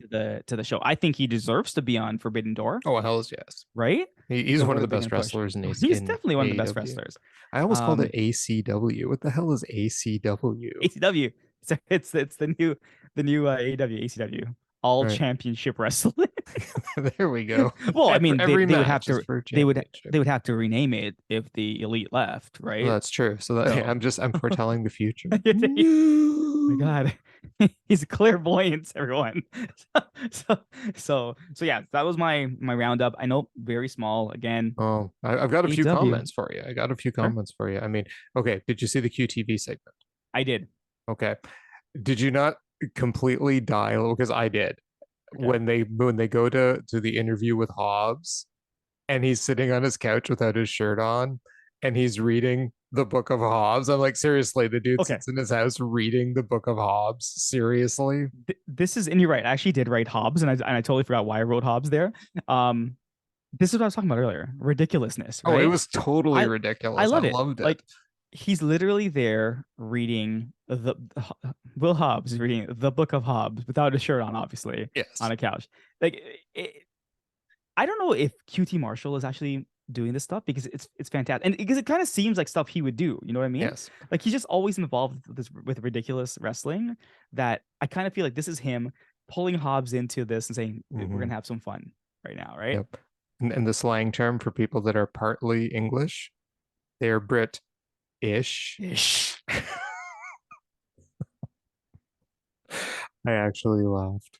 to the show? I think he deserves to be on Forbidden Door, Oh, hell's yes. right? He's But one what of are the they going best to push? wrestlers He's in definitely one of the best AEW. wrestlers. I almost called it Um, ACW. What the hell is ACW? ACW. It's the new AEW ACW, All Right. Championship Wrestling. There we go. Well, I mean, they Every they would have match is to for a they would championship. they would have to rename it if the Elite left, Well, right? that's true. So that, So, I'm foretelling the future. oh my No. God, he's clairvoyant, everyone. So, so yeah, that was my roundup. I know, very small again. Oh, I've got a few AEW, comments for you. I got a few sure, comments for you. I mean, okay, did you see the QTV segment? I did. Okay. Did you not completely die? Because I did. Okay, When they go to the interview with Hobbs and he's sitting on his couch without his shirt on and he's reading the Book of Hobbs. I'm like, seriously, the dude okay. sits in his house reading the Book of Hobbs. Seriously? This is, and you're right. I actually did write Hobbs, and I totally forgot why I wrote Hobbs there. Um, this is what I was talking about earlier. Ridiculousness, Oh, it right? was totally I I ridiculous. I love it. loved it. Like, he's literally there reading Will Hobbs is reading the Book of Hobbs without a shirt on, obviously, on Yes. a couch. Like, I don't know if QT Marshall is actually doing this stuff because it's fantastic, and because it kind of seems like stuff he would do. You know what I mean? Yes. Like, he's just always involved with ridiculous wrestling. That I kind of feel like this is him pulling Hobbs into this and saying, "We're Hmm. gonna have some fun right now, right?" Yep. And the slang term for people that are partly English, they're Brit-ish. Ish. I actually laughed.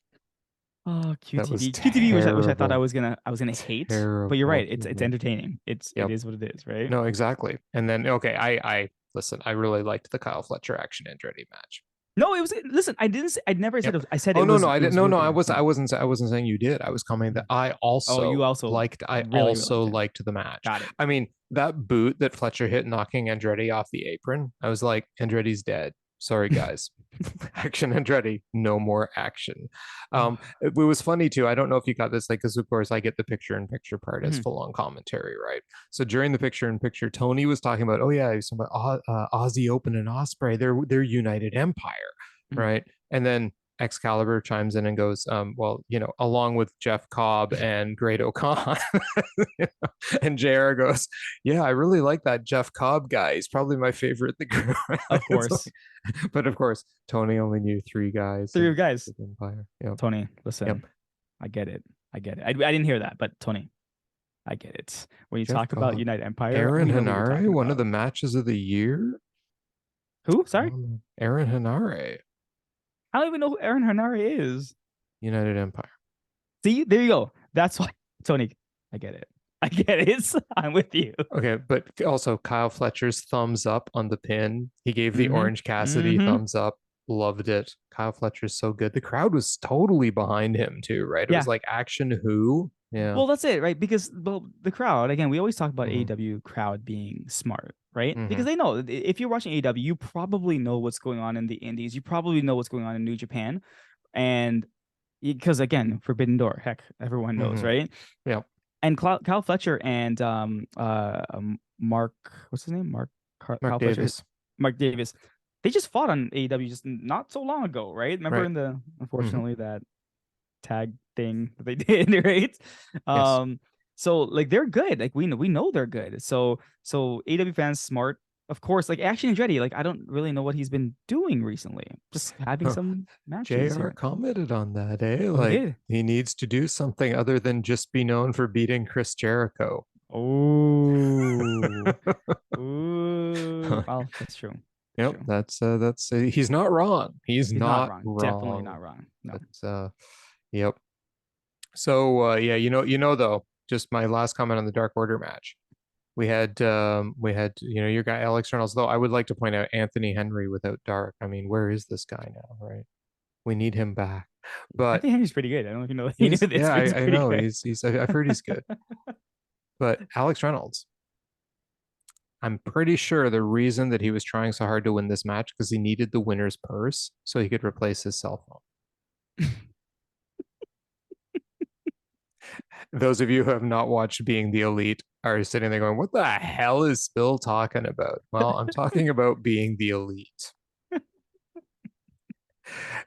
Oh, That was QTV, which I thought I terrible. was gonna hate, but you're Terrible right. It's humor. entertaining. It Yep. is what it is, right? No, exactly. And then okay, I listen, I really liked the Kyle Fletcher action Andretti match. No, it was. Listen, I didn't. I never said it Yep. was. I said Oh it no, was. no, I It didn't. was No, really no, good. No. I wasn't saying you did. I was commenting that I Oh, you also also liked I really, really also liked it. liked the match. Got it. I mean, that boot that Fletcher hit knocking Andretti off the apron, I was like, Andretti's dead. Sorry, guys. Action Andretti, no more action. It was funny too. I don't know if you got this, like, because of course I get the picture in picture part as Mhm. full on commentary, right? So during the picture in picture, Tony was talking about, oh yeah, he's talking about Aussie Open and Ospreay, they're United Empire, Mhm. right? And then Excalibur chimes in and goes, well, along with Jeff Cobb and Great O'Con. And JR goes, yeah, I really like that Jeff Cobb guy. He's probably my favorite in the group. Of course. But of course, Tony only knew three guys Three in guys. Empire. Yep. Tony, Yep. listen, I get it. I get it. I didn't hear that, but Tony, I get it. When you Jeff talk about Cobb, United Empire, Aaron we know who you're Hanare, talking one of about. the matches of the year. Who? Sorry, Aaron Hanare, I don't even know who Aaron Hernari is. United Empire. See, there you go. That's why, Tony. I get it. I get it. I'm with you. Okay, but also Kyle Fletcher's thumbs up on the pin. He gave the Mm-hmm. Orange Cassidy Mm-hmm. thumbs up. Loved it. Kyle Fletcher's so good. The crowd was totally behind him too, right? It was Yeah. like action who? Yeah. Well, that's it, right? Because the crowd, again, we always talk about Mm-hmm. AEW crowd being smart, right? Mm-hmm. Because they know if you're watching AEW, you probably know what's going on in the indies. You probably know what's going on in New Japan. And because again, Forbidden Door, heck, everyone knows, Mm-hmm. right? Yeah. And Kyle Fletcher and Mark, what's his name? Mark Kyle Fletcher, Davis. Mark Davis. They just fought on AEW just not so long ago, right? Remember Right. in the Mm-hmm. unfortunately that tag thing that they did, right? Yes. So like they're good. Like we know they're good. So AEW fans smart. Of course, like Action Andretti, like I don't really know what he's been doing recently. Just having some matches JR here. commented on that, eh? Oh, he Like did. he needs to do something other than just be known for beating Chris Jericho. Oh, ooh. Well, that's true. That's Yep, true. that's he's not wrong. He's He's not not wrong. Definitely wrong. not wrong. No. But yep. So yeah, though, just my last comment on the Dark Order match. We had your guy Alex Reynolds, though I would like to point out Anthony Henry without Dark. I mean, where is this guy now, right? We need him back. I But think Henry's pretty good. I don't know if you know you knew this, yeah, but he's I pretty know good. I've heard he's good. But Alex Reynolds, I'm pretty sure the reason that he was trying so hard to win this match because he needed the winner's purse so he could replace his cell phone. Those of you who have not watched Being the Elite are sitting there going, what the hell is Bill talking about? Well, I'm talking about Being the Elite.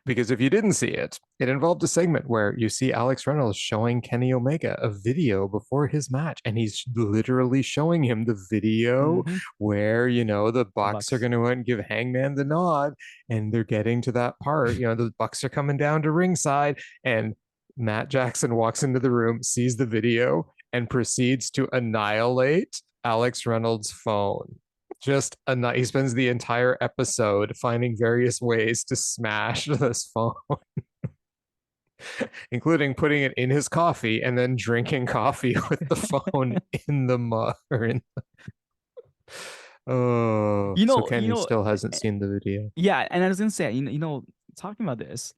Because if you didn't see it, it involved a segment where you see Alex Reynolds showing Kenny Omega a video before his match, and he's literally showing him the video Mm-hmm. where, the The Bucks are Bucks. going to give Hangman the nod, and they're getting to that part. The Bucks are coming down to ringside, and Matt Jackson walks into the room, sees the video, and proceeds to annihilate Alex Reynolds' phone. He spends the entire episode finding various ways to smash this phone, including putting it in his coffee and then drinking coffee with the phone in the mug or in. Oh, You so know, Kenny still hasn't seen the video. yeah, and I was gonna say, talking about this,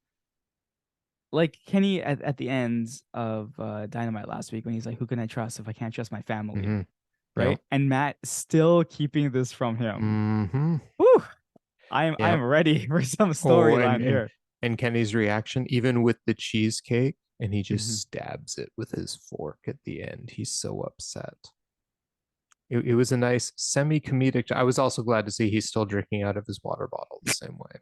like Kenny at the end of Dynamite last week when he's like, "Who can I trust if I can't trust my family?" Mm-hmm. Right? Yep. And Matt still keeping this from him. Mm-hmm. Whew, I'm Yep. ready for some Oh, storyline here. and Kenny's reaction, even with the cheesecake, and he just Mm-hmm. stabs it with his fork at the end. He's so upset. It was a nice semi-comedic. I was also glad to see he's still drinking out of his water bottle the same way.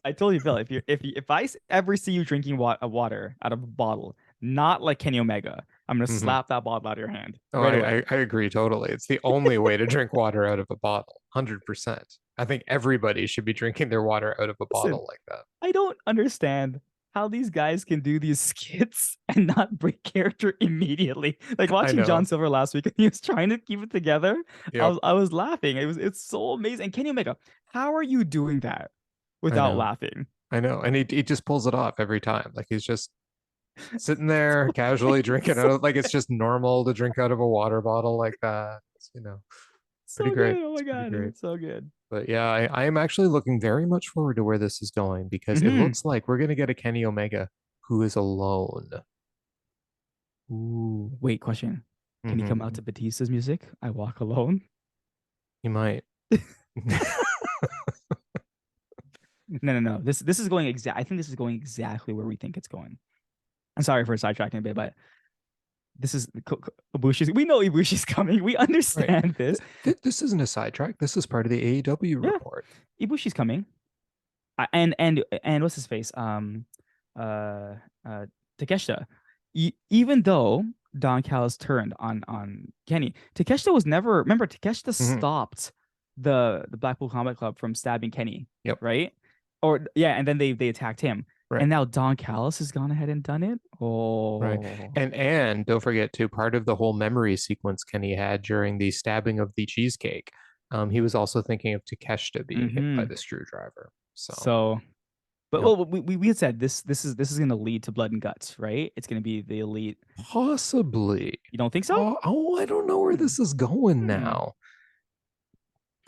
I told you, Phil, if I ever see you drinking water out of a bottle, not like Kenny Omega, I'm gonna Mm-hmm. slap that bottle out of your hand Oh, right away. I agree totally. It's the only way to drink water out of a bottle, 100%. I think everybody should be drinking their water out of a Listen, bottle like that. I don't understand how these guys can do these skits and not break character immediately. Like I watching John know. Silver last week, and he was trying to keep it together. Yep. I was laughing. It's so amazing. And Kenny Omega, how are you doing that I without know. laughing? I know. And he just pulls it off every time. Like he's just sitting there So casually drinking so out of, like it's just normal to drink out of a water bottle like that. It's pretty so great. good. Oh my It's pretty god, great. it's so good. But yeah, I am actually looking very much forward to where this is going because it Hmm. looks like we're gonna get a Kenny Omega who is alone. Ooh. Wait, question. Can he come out Mm-hmm. to Batista's music? I Walk Alone. He might. No. This is going exact. I think this is going exactly where we think it's going. I'm sorry for sidetracking a bit, but this is Ibushi's. We know Ibushi's coming. We Right. understand this. This isn't a sidetrack. This is part of the AEW Yeah, report. Ibushi's coming. And what's his face? Uh, Takeshita. Even though Don Callis turned on Kenny, Takeshita was never. Remember, Takeshita Mm-hmm. stopped the Blackpool Combat Club from stabbing Kenny. Yep. Right? Or yeah, and then they attacked him. Right. And now Don Callis has gone ahead and done it. Right. Oh. And don't forget too, part of the whole memory sequence Kenny had during the stabbing of the cheesecake, he was also thinking of Takeshita being hit by Mm-hmm. the screwdriver. So, So, but yep. well, we had said this is going to lead to blood and guts, right? It's going to be the elite. Possibly. You don't think so? I don't know where Hmm. this is going Hmm. now.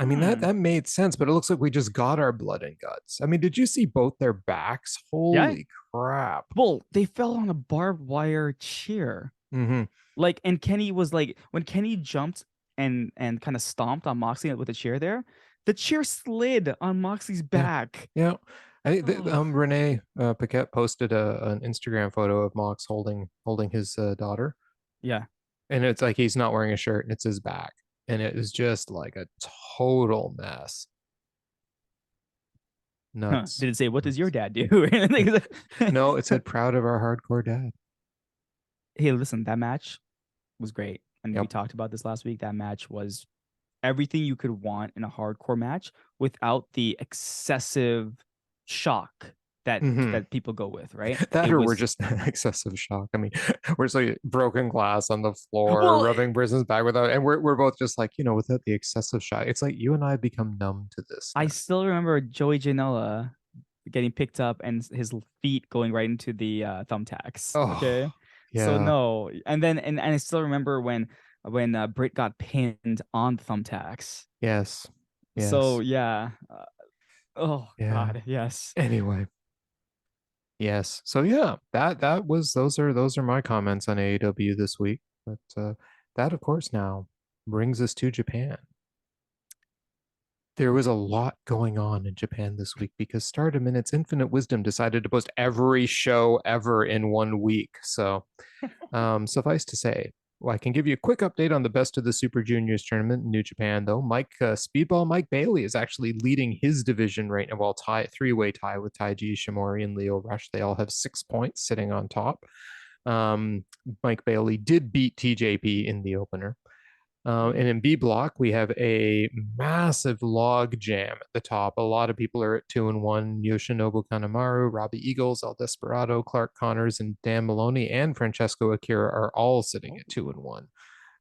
I mean, that Hmm. that made sense, but it looks like we just got our blood and guts. I mean, did you see both their backs? Yeah. Holy crap. Well, they fell on a barbed wire chair. Mm-hmm. Like, and Kenny was like, when Kenny jumped and kind of stomped on Moxley with a chair there, the chair slid on Moxley's Yeah. back. Yeah. Oh, Renee Paquette posted an Instagram photo of Mox holding his daughter, yeah. and it's like he's not wearing a shirt, and it's his back, and it was just like a total mess. Huh. Nuts. Did it say, what does your Nuts. dad do? No, it said proud of our hardcore dad. Hey, listen, that match was great. And we Yep. talked about this last week. That match was everything you could want in a hardcore match without the excessive shock that Hmm. that people go with, right? That It or we're was just excessive shock. I mean, we're just like broken glass on the floor, well, rubbing Brison's back without, and we're both just like, without the excessive shock. It's like you and I have become numb to this I now. still remember Joey Janela getting picked up and his feet going right into the thumbtacks. Oh, Okay, so yeah. no, and then and I still remember when Britt got pinned on the thumbtacks. Yes. So Yes. yeah, oh Yeah. God, yes. Anyway, yes. So yeah, that was those are my comments on AEW this week. But that of course now brings us to Japan. There was a lot going on in Japan this week because Stardom, in its infinite wisdom, decided to post every show ever in 1 week. So, suffice to say, well, I can give you a quick update on the Best of the Super Juniors tournament in New Japan, though. Speedball Mike Bailey is actually leading his division right now, while three-way tie with Taiji Ishimori and Leo Rush. They all have 6 points sitting on top. Mike Bailey did beat TJP in the opener. And in B block, we have a massive log jam at the top. A lot of people are at 2-1. Yoshinobu Kanemaru, Robbie Eagles, El Desperado, Clark Connors, and Dan Maloney and Francesco Akira are all sitting at 2-1.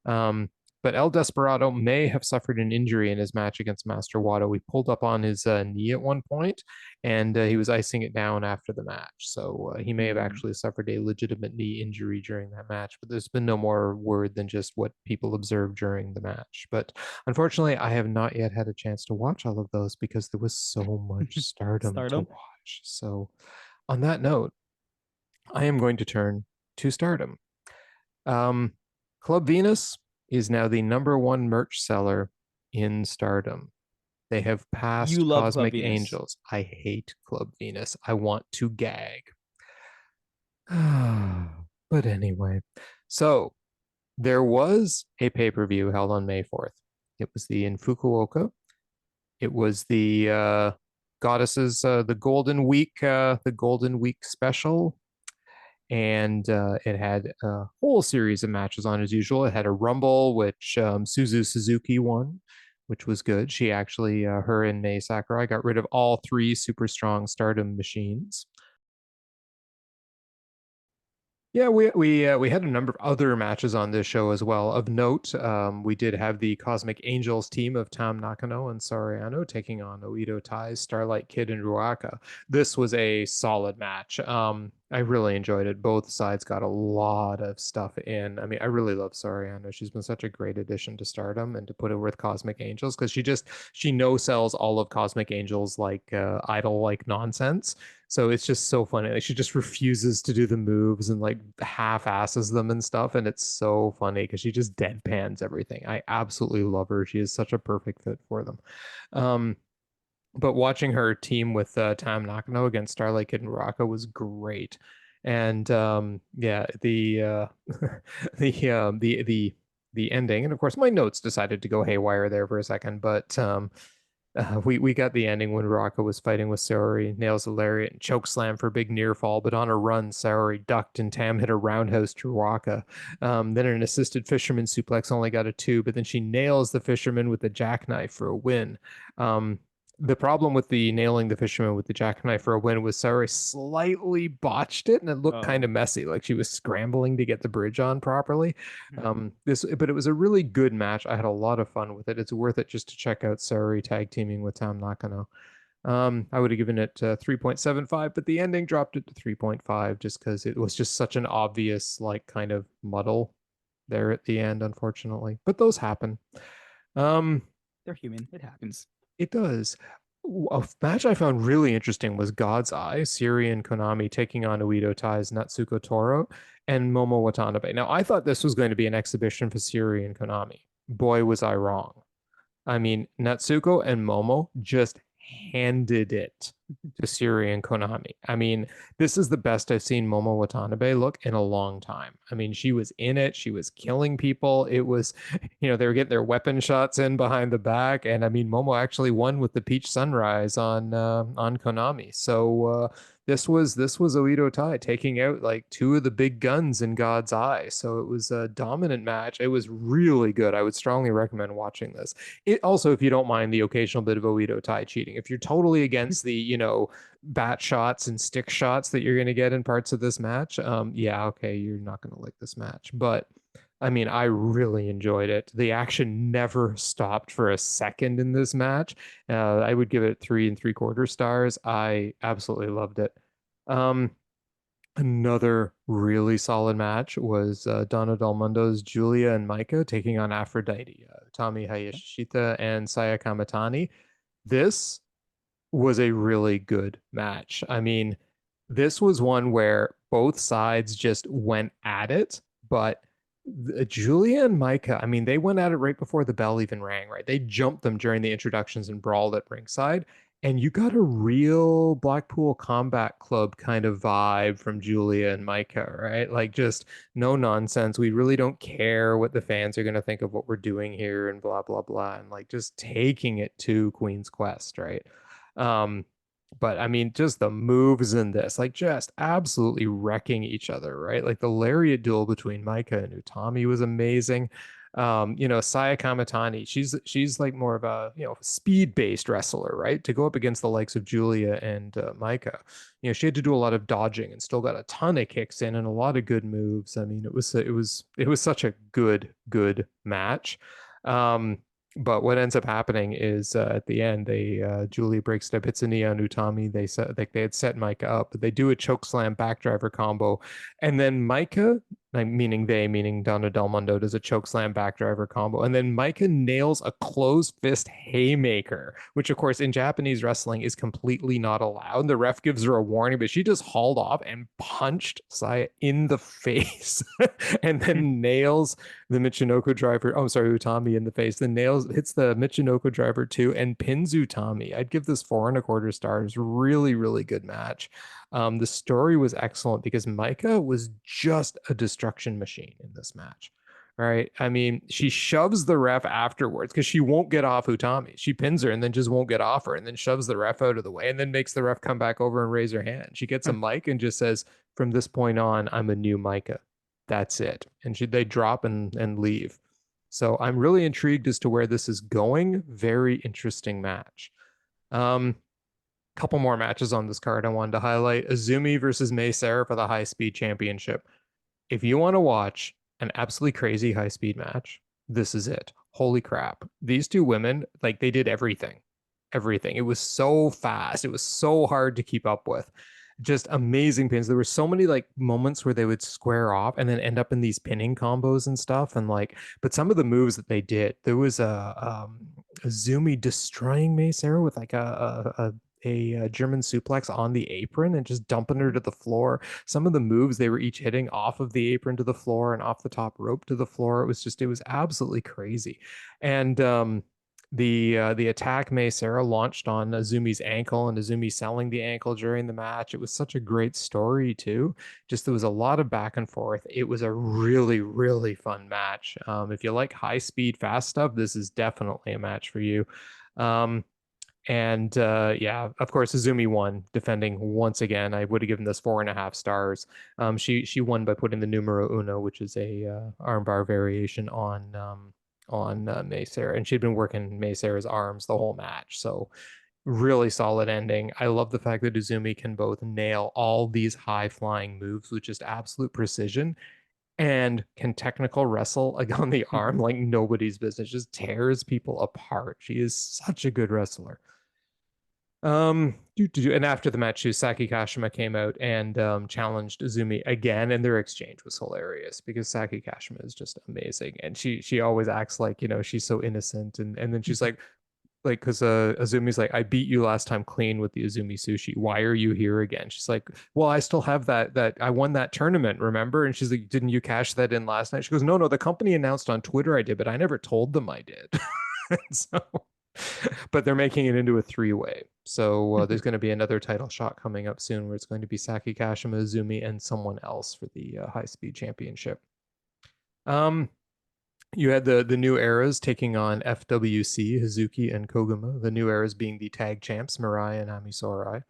Um, but El Desperado may have suffered an injury in his match against Master Wato. He pulled up on his knee at one point, and he was icing it down after the match. So he may have Mm. actually suffered a legitimate knee injury during that match. But there's been no more word than just what people observed during the match. But unfortunately, I have not yet had a chance to watch all of those because there was so much stardom to Stardom. watch. So on that note, I am going to turn to Stardom. Um, Club Venus is now the #1 merch seller in Stardom. They have You passed love Club Cosmic Venus. Angels. I hate Club Venus. I want to gag. But anyway, so there was a pay-per-view held on May 4th. It was in Fukuoka. It was the Goddesses, the Golden Week special, and it had a whole series of matches on as usual. It had a Rumble, which Suzu Suzuki won, which was good. She actually, her and May Sakurai got rid of all three super strong Stardom machines. Yeah, we had a number of other matches on this show as well. Of note, we did have the Cosmic Angels team of Tam Nakano and Soriano taking on Oedo Tai's Starlight Kid and Ruaka. This was a solid match. I really enjoyed it. Both sides got a lot of stuff in. I mean, I really love Soriano. She's been such a great addition to Stardom, and to put her with Cosmic Angels because she no sells all of Cosmic Angels like idol like nonsense. So it's just so funny. Like she just refuses to do the moves and like half asses them and stuff. And it's so funny because she just deadpans everything. I absolutely love her. She is such a perfect fit for them. Um, but watching her team with Tam Nakano against Starlight Kid and Raka was great. And yeah, the ending, and of course my notes decided to go haywire there for a second, but we got the ending when Raka was fighting with Saori, nails a lariat and choke slam for a big near fall, but on a run, Saori ducked and Tam hit a roundhouse to Raka. Then an assisted fisherman suplex only got a 2, but then she nails the fisherman with the jackknife for a win. Um, The problem with the nailing the fisherman with the jackknife for a win was Sarai slightly botched it and it looked kind Oh. of messy, like she was scrambling to get the bridge on properly. Hmm. But it was a really good match. I had a lot of fun with it. It's worth it just to check out Sarai tag teaming with Tam Nakano. I would have given it 3.75, but the ending dropped it to 3.5 just because it was just such an obvious, like, kind of muddle there at the end, unfortunately. But those happen. Um, They're human. It happens. it does. A match I found really interesting was God's Eye, Siri and Konami taking on Uedo Tai's Natsuko Toro and Momo Watanabe. Now, I thought this was going to be an exhibition for Siri and Konami. Boy, was I wrong. I mean, Natsuko and Momo just handed it to Siri and Konami. I mean, this is the best I've seen Momo Watanabe look in a long time. I mean, she was in it. She was killing people. It was, they were getting their weapon shots in behind the back, and I mean, Momo actually won with the Peach Sunrise on Konami. So this was Oedo Tai taking out like two of the big guns in God's Eye. So it was a dominant match. It was really good. I would strongly recommend watching this. It also, if you don't mind the occasional bit of Oedo Tai cheating, if you're totally against the, bat shots and stick shots that you're going to get in parts of this match, yeah, okay, you're not going to like this match. But I mean, I really enjoyed it. The action never stopped for a second in this match. I would give it 3 and 3/4 stars. I absolutely loved it. Um, Another really solid match was Donna Del Mundo's Julia and Micah taking on Aphrodite, Tommy Hayashishita and Saya Kamatani. This was a really good match. I mean, this was one where both sides just went at it, but Julia and Micah, I mean, they went at it right before the bell even rang, right? They jumped them during the introductions and brawled at ringside. And you got a real Blackpool Combat Club kind of vibe from Julia and Micah, right? Like just no nonsense. We really don't care what the fans are going to think of what we're doing here and blah, blah, blah. And like just taking it to Queen's Quest, right? Um, but I mean, just the moves in this, like just absolutely wrecking each other, right? Like the lariat duel between Micah and Utami was amazing. Saya Kamatani, she's like more of a speed-based wrestler, right? To go up against the likes of Julia and Micah, she had to do a lot of dodging and still got a ton of kicks in and a lot of good moves. I mean, it was such a good match. Um, but what ends up happening is at the end, Julie breaks their hits a knee on Utami. They said like they had set Micah up, but they do a choke slam backdriver combo, and then Micah, meaning Donna Del Mondo, does a choke slam backdriver combo, and then Micah nails a closed fist haymaker, which of course in Japanese wrestling is completely not allowed. The ref gives her a warning, but she just hauled off and punched Saya in the face, and then nails the Michinoku driver. Oh, I'm sorry, Utami in the face. Then nails hits the Michinoku driver too and pins Utami. I'd give this 4 1/4 stars. Really, really good match. The story was excellent because Micah was just a destruction machine in this match. Right. I mean, she shoves the ref afterwards because she won't get off Utami. She pins her and then just won't get off her and then shoves the ref out of the way and then makes the ref come back over and raise her hand. She gets a mic and just says, "From this point on, I'm a new Micah." That's it. And they drop and leave. So I'm really intrigued as to where this is going. Very interesting match. Couple more matches on this card I wanted to highlight. Azumi versus May Sarah for the high speed championship. If you want to watch an absolutely crazy high speed match, this is it. Holy crap. These two women, like they did everything. Everything. It was so fast. It was so hard to keep up with. Just amazing pins. There were so many like moments where they would square off and then end up in these pinning combos and stuff. And like, but some of the moves that they did, there was a Zumi destroying May Sarah with like a German suplex on the apron and just dumping her to the floor. Some of the moves they were each hitting off of the apron to the floor and off the top rope to the floor. It was absolutely crazy. And the attack May Sarah launched on Azumi's ankle and Azumi selling the ankle during the match. It was such a great story too. Just there was a lot of back and forth. It was a really, really fun match. If you like high speed, fast stuff, this is definitely a match for you. And yeah, of course, Azumi won, defending once again. I would have given this 4 1/2 stars. She won by putting the numero uno, which is a armbar variation on May Sarah, and she'd been working May Sarah's arms the whole match. So Really solid ending. I love the fact that Izumi can both nail all these high flying moves with just absolute precision and can technical wrestle like on the arm like nobody's business, just tears people apart. She is such a good wrestler. And after the match, Saki Kashima came out and challenged Izumi again, and their exchange was hilarious because Saki Kashima is just amazing, and she always acts like she's so innocent, and then she's like because Azumi's like, I beat you last time clean with the Azumi sushi. Why are you here again? She's like, well, I still have that I won that tournament, remember? And she's like, didn't you cash that in last night? She goes, no, the company announced on Twitter I did, but I never told them I did. So, but they're making it into a three-way. So there's going to be another title shot coming up soon where it's going to be Saki Kashima, Azumi, and someone else for the high speed championship. You had the new eras taking on FWC, Hazuki and Koguma, the new eras being the tag champs, Mirai and Ami Sorai.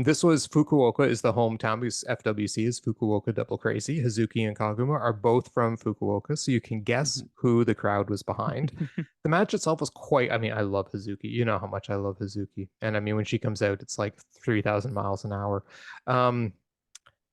This was Fukuoka is the hometown because FWC is Fukuoka Double Crazy. Hazuki and Koguma are both from Fukuoka, so you can guess who the crowd was behind. The match itself was I love Hazuki. You know how much I love Hazuki. And I mean, when she comes out, it's like 3,000 miles an hour.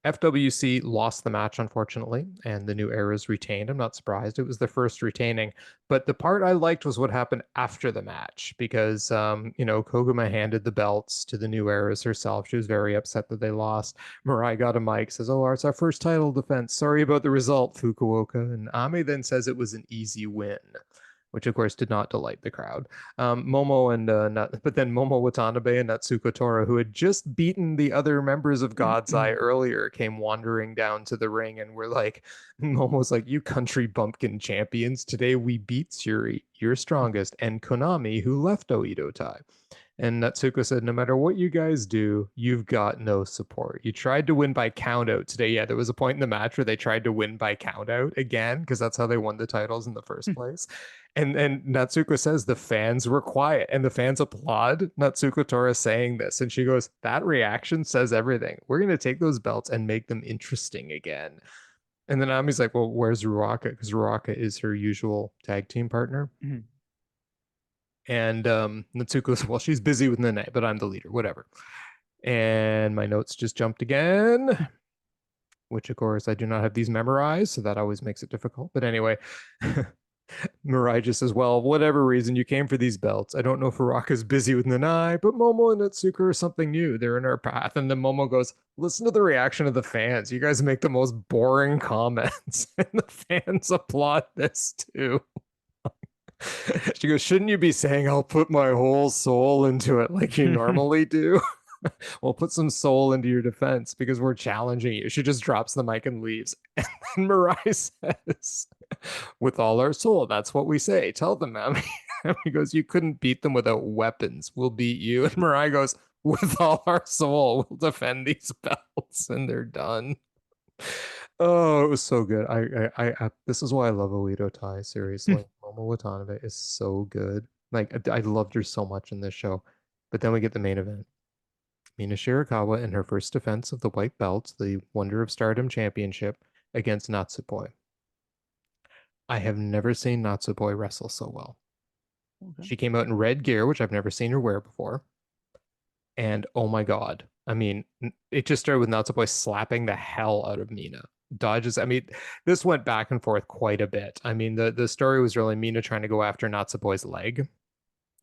FWC lost the match, unfortunately, and the new eras retained. I'm not surprised. It was the first retaining. But the part I liked was what happened after the match because, Koguma handed the belts to the new eras herself. She was very upset that they lost. Mirai got a mic, says, oh, it's our first title defense. Sorry about the result, Fukuoka. And Ami then says it was an easy win, which of course did not delight the crowd. But then Momo Watanabe and Natsuko Tora, who had just beaten the other members of God's Eye earlier, came wandering down to the ring and were like, Momo's like, you country bumpkin champions, today we beat Tsuri, your strongest, and Konami, who left Oedo Tai. And Natsuko said, no matter what you guys do, you've got no support. You tried to win by countout today. Yeah, there was a point in the match where they tried to win by countout again, because that's how they won the titles in the first place. And Natsuko says the fans were quiet and the fans applaud Natsuko Tora saying this. And she goes, that reaction says everything. We're going to take those belts and make them interesting again. And then Ami's like, well, where's Ruaka? Because Ruaka is her usual tag team partner. And Natsuko says, well, she's busy with Nene, but I'm the leader, whatever. And my notes just jumped again, which of course I do not have these memorized, so that always makes it difficult. But anyway, Mirai just says, well, whatever reason you came for these belts. I don't know if Araka's busy with Nanai, but Momo and Natsuko are something new. They're in our path. And then Momo goes, listen to the reaction of the fans. You guys make the most boring comments. And the fans applaud this too. She goes, shouldn't you be saying I'll put my whole soul into it like you normally do? Well, put some soul into your defense because we're challenging you. She just drops the mic and leaves. And then Mirai says, with all our soul, that's what we say. Tell them, Ami. He goes, you couldn't beat them without weapons. We'll beat you. And Mirai goes, with all our soul, we'll defend these belts. And they're done. Oh, it was so good. I this is why I love Oedo Tai, seriously. Momo Watanabe is so good. Like, I loved her so much in this show. But then we get the main event. Mina Shirakawa in her first defense of the white belt, the Wonder of Stardom Championship, against Natsupoi. I have never seen Natsupoi wrestle so well. Okay. She came out in red gear, which I've never seen her wear before. And oh my God. I mean, it just started with Natsupoi slapping the hell out of Mina. Dodges. I mean, this went back and forth quite a bit. I mean, the story was really Mina trying to go after Natsupoi's leg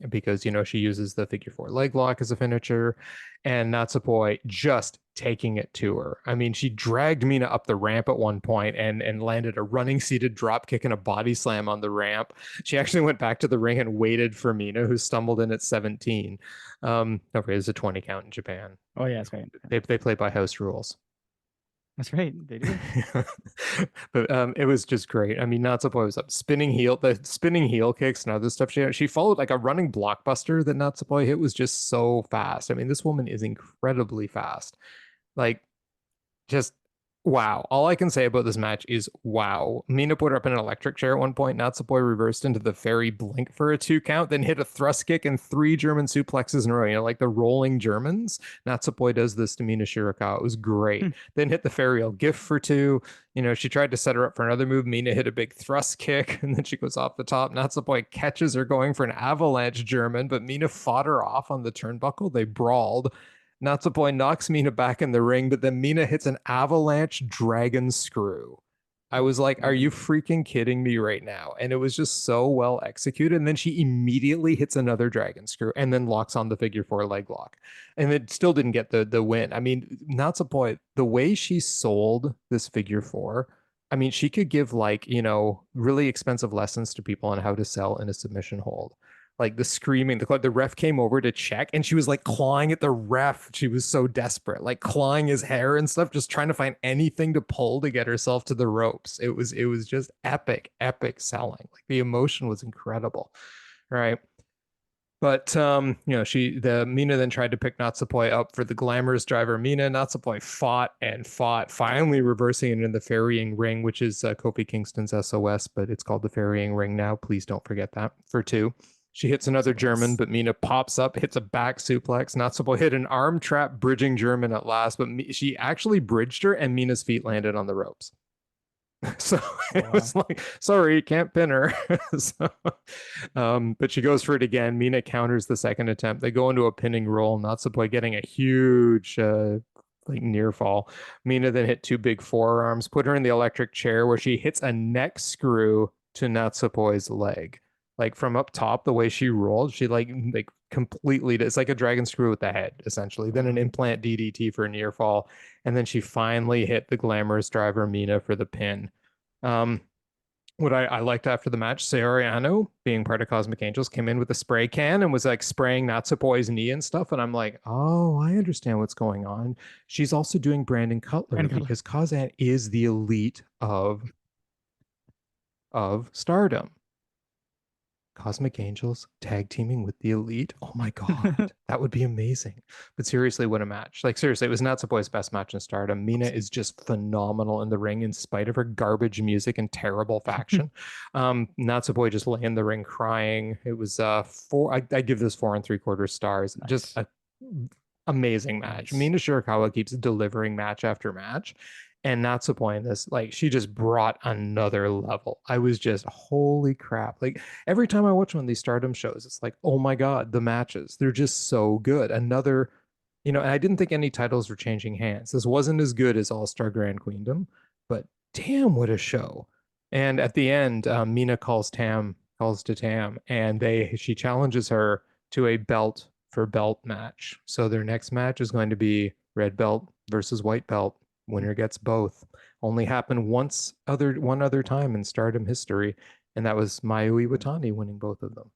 because, she uses the figure four leg lock as a finisher, and Natsupoi just taking it to her. I mean, she dragged Mina up the ramp at one point and landed a running seated drop kick and a body slam on the ramp. She actually went back to the ring and waited for Mina, who stumbled in at 17. Okay, it's a 20 count in Japan. Oh yeah, that's right. They play by house rules. That's right, they do. But it was just great. I mean, Natsupoi was up spinning heel kicks and other stuff. She followed like a running blockbuster that Natsupoi hit was just so fast. I mean, this woman is incredibly fast. Like, just Wow. All I can say about this match is wow. Mina put her up in an electric chair at one point. Natsupoi reversed into the fairy blink for a 2 count, then hit a thrust kick and 3 German suplexes in a row. You know, like the rolling Germans. Natsupoi does this to Mina Shirakawa. It was great. Then hit the fairy gift for 2. You know, she tried to set her up for another move. Mina hit a big thrust kick, and then she goes off the top. Natsupoi catches her going for an avalanche German, but Mina fought her off on the turnbuckle. They brawled. Natsupoi knocks Mina back in the ring, but then Mina hits an avalanche dragon screw. I was like, are you freaking kidding me right now? And it was just so well executed. And then she immediately hits another dragon screw and then locks on the figure 4 leg lock. And it still didn't get the win. I mean, Natsupoi, the way she sold this figure 4, I mean, she could give like, you know, really expensive lessons to people on how to sell in a submission hold, like the screaming. The ref came over to check and she was like clawing at the ref. She was so desperate, like clawing his hair and stuff, just trying to find anything to pull to get herself to the ropes. It was just epic selling. Like the emotion was incredible. Right. But you know, the Mina then tried to pick Natsupoi up for the glamorous driver Mina. Natsupoi fought and fought, finally reversing it in the ferrying ring, which is Kofi Kingston's SOS, but it's called the ferrying ring now. Please don't forget that, for 2. She hits another German, but Mina pops up, hits a back suplex. Natsupoi hit an arm trap bridging German at last, but she actually bridged her and Mina's feet landed on the ropes. So it was like, sorry, can't pin her. So, but she goes for it again. Mina counters the second attempt. They go into a pinning roll. Natsupoi getting a huge like near fall. Mina then hit 2 big forearms, put her in the electric chair where she hits a neck screw to Natsupoi's leg. Like from up top, the way she rolled, she like completely, it's like a dragon screw with the head, essentially. Then an implant DDT for a near fall. And then she finally hit the glamorous driver Mina for the pin. What I liked after the match, Sayoriano, being part of Cosmic Angels, came in with a spray can and was like spraying Natsupoi's knee and stuff. And I'm like, oh, I understand what's going on. She's also doing Brandon Cutler because Kazan is the elite of Stardom. Cosmic Angels tag teaming with the Elite. Oh my God, that would be amazing. But seriously, what a match. Like, seriously, it was Natsupoi's best match in Stardom. Mina is just phenomenal in the ring in spite of her garbage music and terrible faction. Natsupoi just lay in the ring crying. It was 4, I give this 4 3/4 stars. Nice. Just a amazing match. Nice. Mina Shirakawa keeps delivering match after match. And Natsupoi in this, like, she just brought another level. I was just, holy crap. Like, every time I watch one of these Stardom shows, it's like, oh my God, the matches, they're just so good. Another, you know, and I didn't think any titles were changing hands. This wasn't as good as All-Star Grand Queendom, but damn, what a show. And at the end, Mina calls to Tam, and she challenges her to a belt for belt match. So their next match is going to be red belt versus white belt. Winner gets both. Only happened one other time in Stardom history, and that was Mayu Iwatani winning both of them.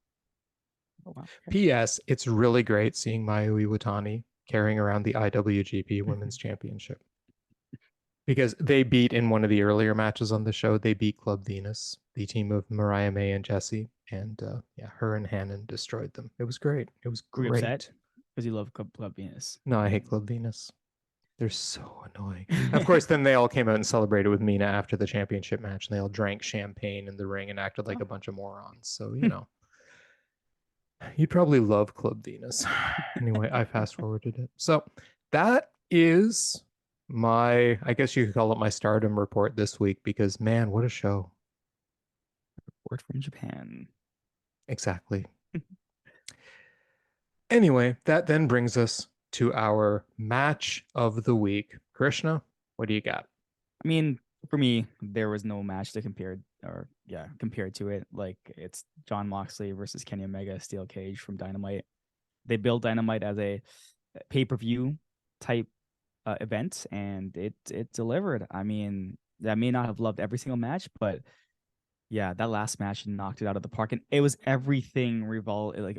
Oh, wow. P.S. It's really great seeing Mayu Iwatani carrying around the IWGP Women's Championship, because they beat, in one of the earlier matches on the show, they beat Club Venus, the team of Mariah May and Jessie, and yeah, her and Hannon destroyed them. It was great. It was great. Were you upset because you love Club Venus? No, I hate Club Venus. They're so annoying. Of course, then they all came out and celebrated with Mina after the championship match, and they all drank champagne in the ring and acted like a bunch of morons. So, you know, you'd probably love Club Venus. Anyway, I fast forwarded it. So that is my, I guess you could call it my Stardom report this week, because man, what a show. Report from Japan. Exactly. Anyway, that then brings us to our match of the week. Krishna, what do you got? I mean, for me, there was no match to compare to it. Like, it's Jon Moxley versus Kenny Omega steel cage from Dynamite. They built Dynamite as a pay-per-view type event, and it delivered. I mean, I may not have loved every single match, but yeah, that last match knocked it out of the park, and it was everything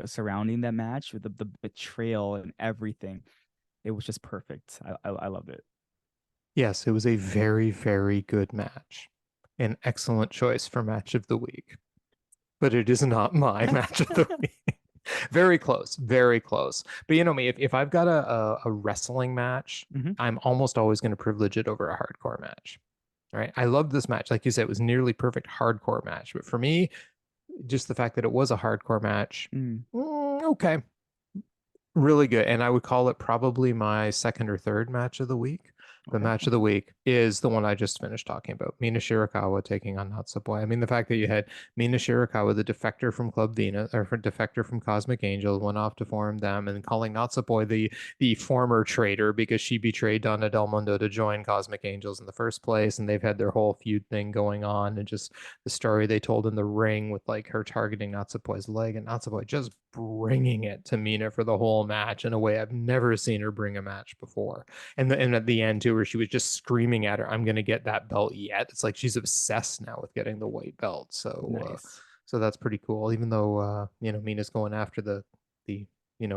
surrounding that match with the betrayal and everything. It was just perfect. I loved it. Yes, it was a very, very good match. An excellent choice for match of the week. But it is not my match of the week. Very close, very close. But you know me, if I've got a wrestling match, Hmm. I'm almost always going to privilege it over a hardcore match. Right? I loved this match. Like you said, it was nearly perfect hardcore match. But for me, just the fact that it was a hardcore match, Mm. okay, really good. And I would call it probably my second or third match of the week. The Okay. match of the Okay. week is the one I just finished talking about. Mina Shirakawa taking on Natsupoi. I mean, the fact that you had Mina Shirakawa, the defector from Club Venus, or defector from Cosmic Angel, went off to form them, and calling Natsupoi the former traitor because she betrayed Donna Del Mundo to join Cosmic Angels in the first place, and they've had their whole feud thing going on, and just the story they told in the ring with like her targeting Natsupoi's leg, and Natsupoi just bringing it to Mina for the whole match in a way I've never seen her bring a match before. And at the end too, where she was just screaming at her, "I'm gonna get that belt yet." It's like she's obsessed now with getting the white belt. Nice. So that's pretty cool. Even though Mina's going after the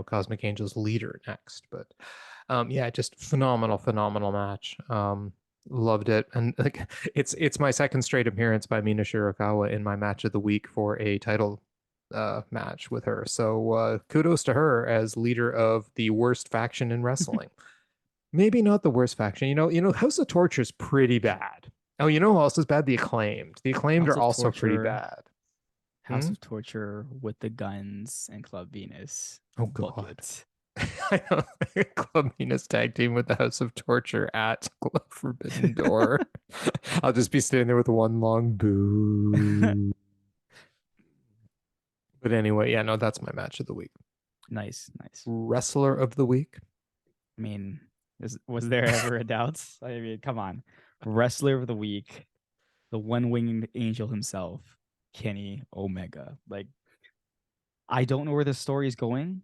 Cosmic Angels leader next, but yeah, just phenomenal match. Loved it, and like it's my second straight appearance by Mina Shirakawa in my match of the week for a title match with her. So kudos to her as leader of the worst faction in wrestling. Maybe not the worst faction. House of Torture is pretty bad. Oh, you know who else is bad? The Acclaimed. The Acclaimed House are of also pretty Torture. bad. House Hmm? of Torture with the guns and Club Venus. Oh Book God. it. I don't Club Venus tag team with the House of Torture at Club Forbidden Door. I'll just be standing there with one long boo. But anyway, yeah, no, that's my match of the week. Nice, nice. Wrestler of the week. I mean, was there ever a doubt? I mean, come on. Wrestler of the week, the one-winged angel himself, Kenny Omega. Like, I don't know where the story is going,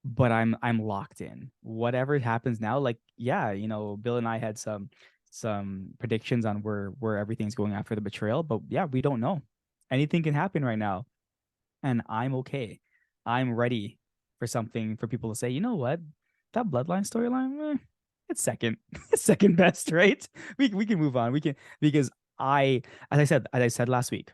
but I'm locked in. Whatever happens now, like, yeah, Bill and I had some predictions on where everything's going after the betrayal, but yeah, we don't know. Anything can happen right now, and I'm okay. I'm ready for something for people to say, you know what, that bloodline storyline, it's second, it's second best, right? We can move on. We can because I, as I said last week,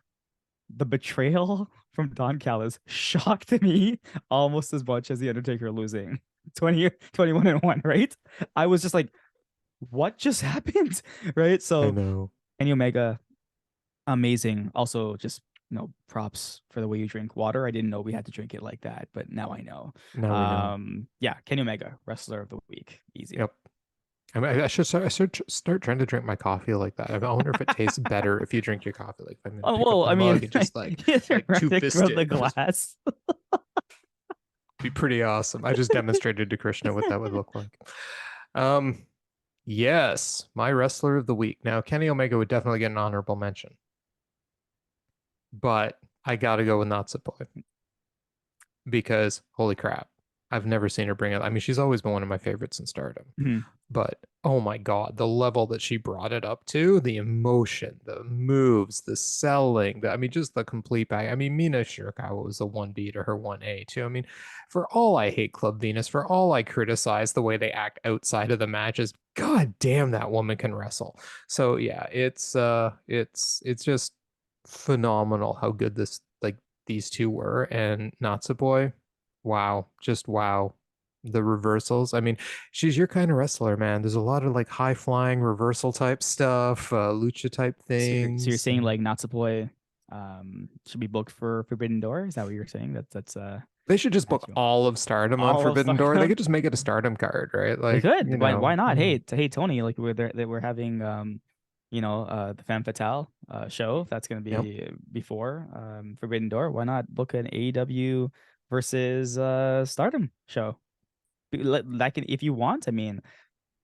the betrayal from Don Callis shocked me almost as much as the Undertaker losing 21-1, right? I was just like, what just happened? Right? I So know. Kenny Omega, amazing. Also, just props for the way you drink water. I didn't know we had to drink it like that, but now I know. Now we know. Yeah, Kenny Omega, wrestler of the week, easy. Yep. I mean, I should start trying to drink my coffee like that. I wonder if it tastes better if you drink your coffee like I'm gonna Oh pick up well, the I mean, mug and just like either like two running fist from the it. glass. Be pretty awesome. I just demonstrated to Krishna what that would look like. Um, yes, my wrestler of the week. Now, Kenny Omega would definitely get an honorable mention, but I gotta go with Natsupoi because holy crap, I've never seen her bring it. I mean, she's always been one of my favorites in Stardom, Mhm. but oh my God, the level that she brought it up to, the emotion, the moves, the selling, I mean, just the complete bag. I mean, Mina Shirakawa was a 1B to her 1A too. I mean, for all I hate Club Venus, for all I criticize the way they act outside of the matches, God damn, that woman can wrestle. So yeah, it's just phenomenal how good this like these two were, and Natsupoi, wow, just wow. The reversals. I mean, she's your kind of wrestler, man. There's a lot of like high flying reversal type stuff, lucha type So you're things. saying like Natsupoi should be booked for Forbidden Door? Is that what you're saying? That's They should just book match you want. all of Stardom on All of Forbidden Door. They Stardom. could just make it a Stardom card, right? They Like, could. Why not? Hey Tony, like we're there that we're having the Femme Fatale show that's gonna yep, be before Forbidden Door. Why not book an AEW versus Stardom show? That can, if you want. I mean,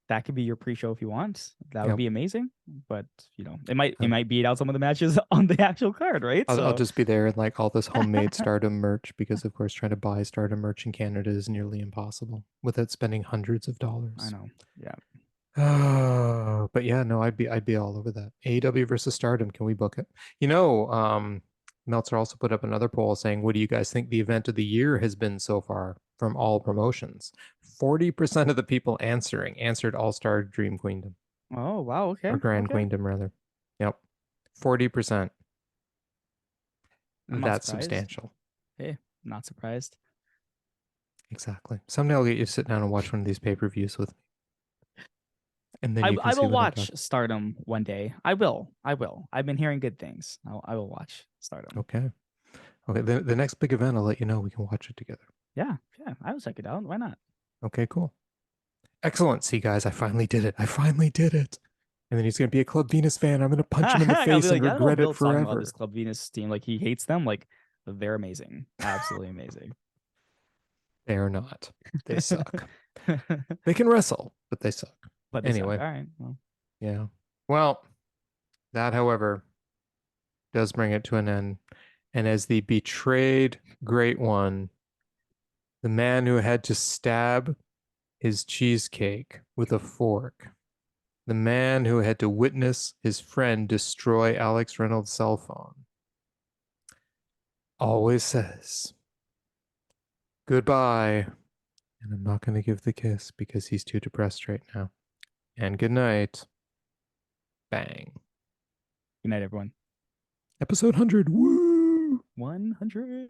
that could be your pre-show if you want. That would yep. be amazing. But it might yep. beat out some of the matches on the actual card, right? I'll So just be there in like all this homemade Stardom merch because, of course, trying to buy Stardom merch in Canada is nearly impossible without spending hundreds of I dollars. know. Yeah. Oh, but yeah, no, I'd be all over that. AEW versus Stardom, can we book it? Meltzer also put up another poll saying, "What do you guys think the event of the year has been so far from all promotions?" 40% of the people answered All Star Dream Queendom Oh wow. Okay. or Grand Okay. Queendom rather. Yep, 40%. I'm not That's surprised. substantial. Hey, not surprised. Exactly. Someday I'll get you to sit down and watch one of these pay-per-views with me. And then you can I see will what I'm watch talking. Stardom one day. I will. I will. I've been hearing good things. I will watch Stardom. Okay. Okay. The next big event, I'll let you know. We can watch it together. Yeah, yeah. I will check it out. Why not? Okay, cool. Excellent. See, guys, I finally did it. I finally did it. And then he's going to be a Club Venus fan. I'm going to punch him in the I'll be face and like, I don't know regret it Bill talking about this forever. Club Venus team. Like he hates them. Like they're amazing. Absolutely amazing. They are not. They suck. They can wrestle, but they suck. But they suck. Anyway, All right. Well, yeah. Well, that, however, does bring it to an end. And as the betrayed great one, the man who had to stab his cheesecake with a fork, the man who had to witness his friend destroy Alex Reynolds' cell phone, always says goodbye. And I'm not going to give the kiss because he's too depressed right now. And good night. Bang. good night, everyone. Episode 100. Woo! 100.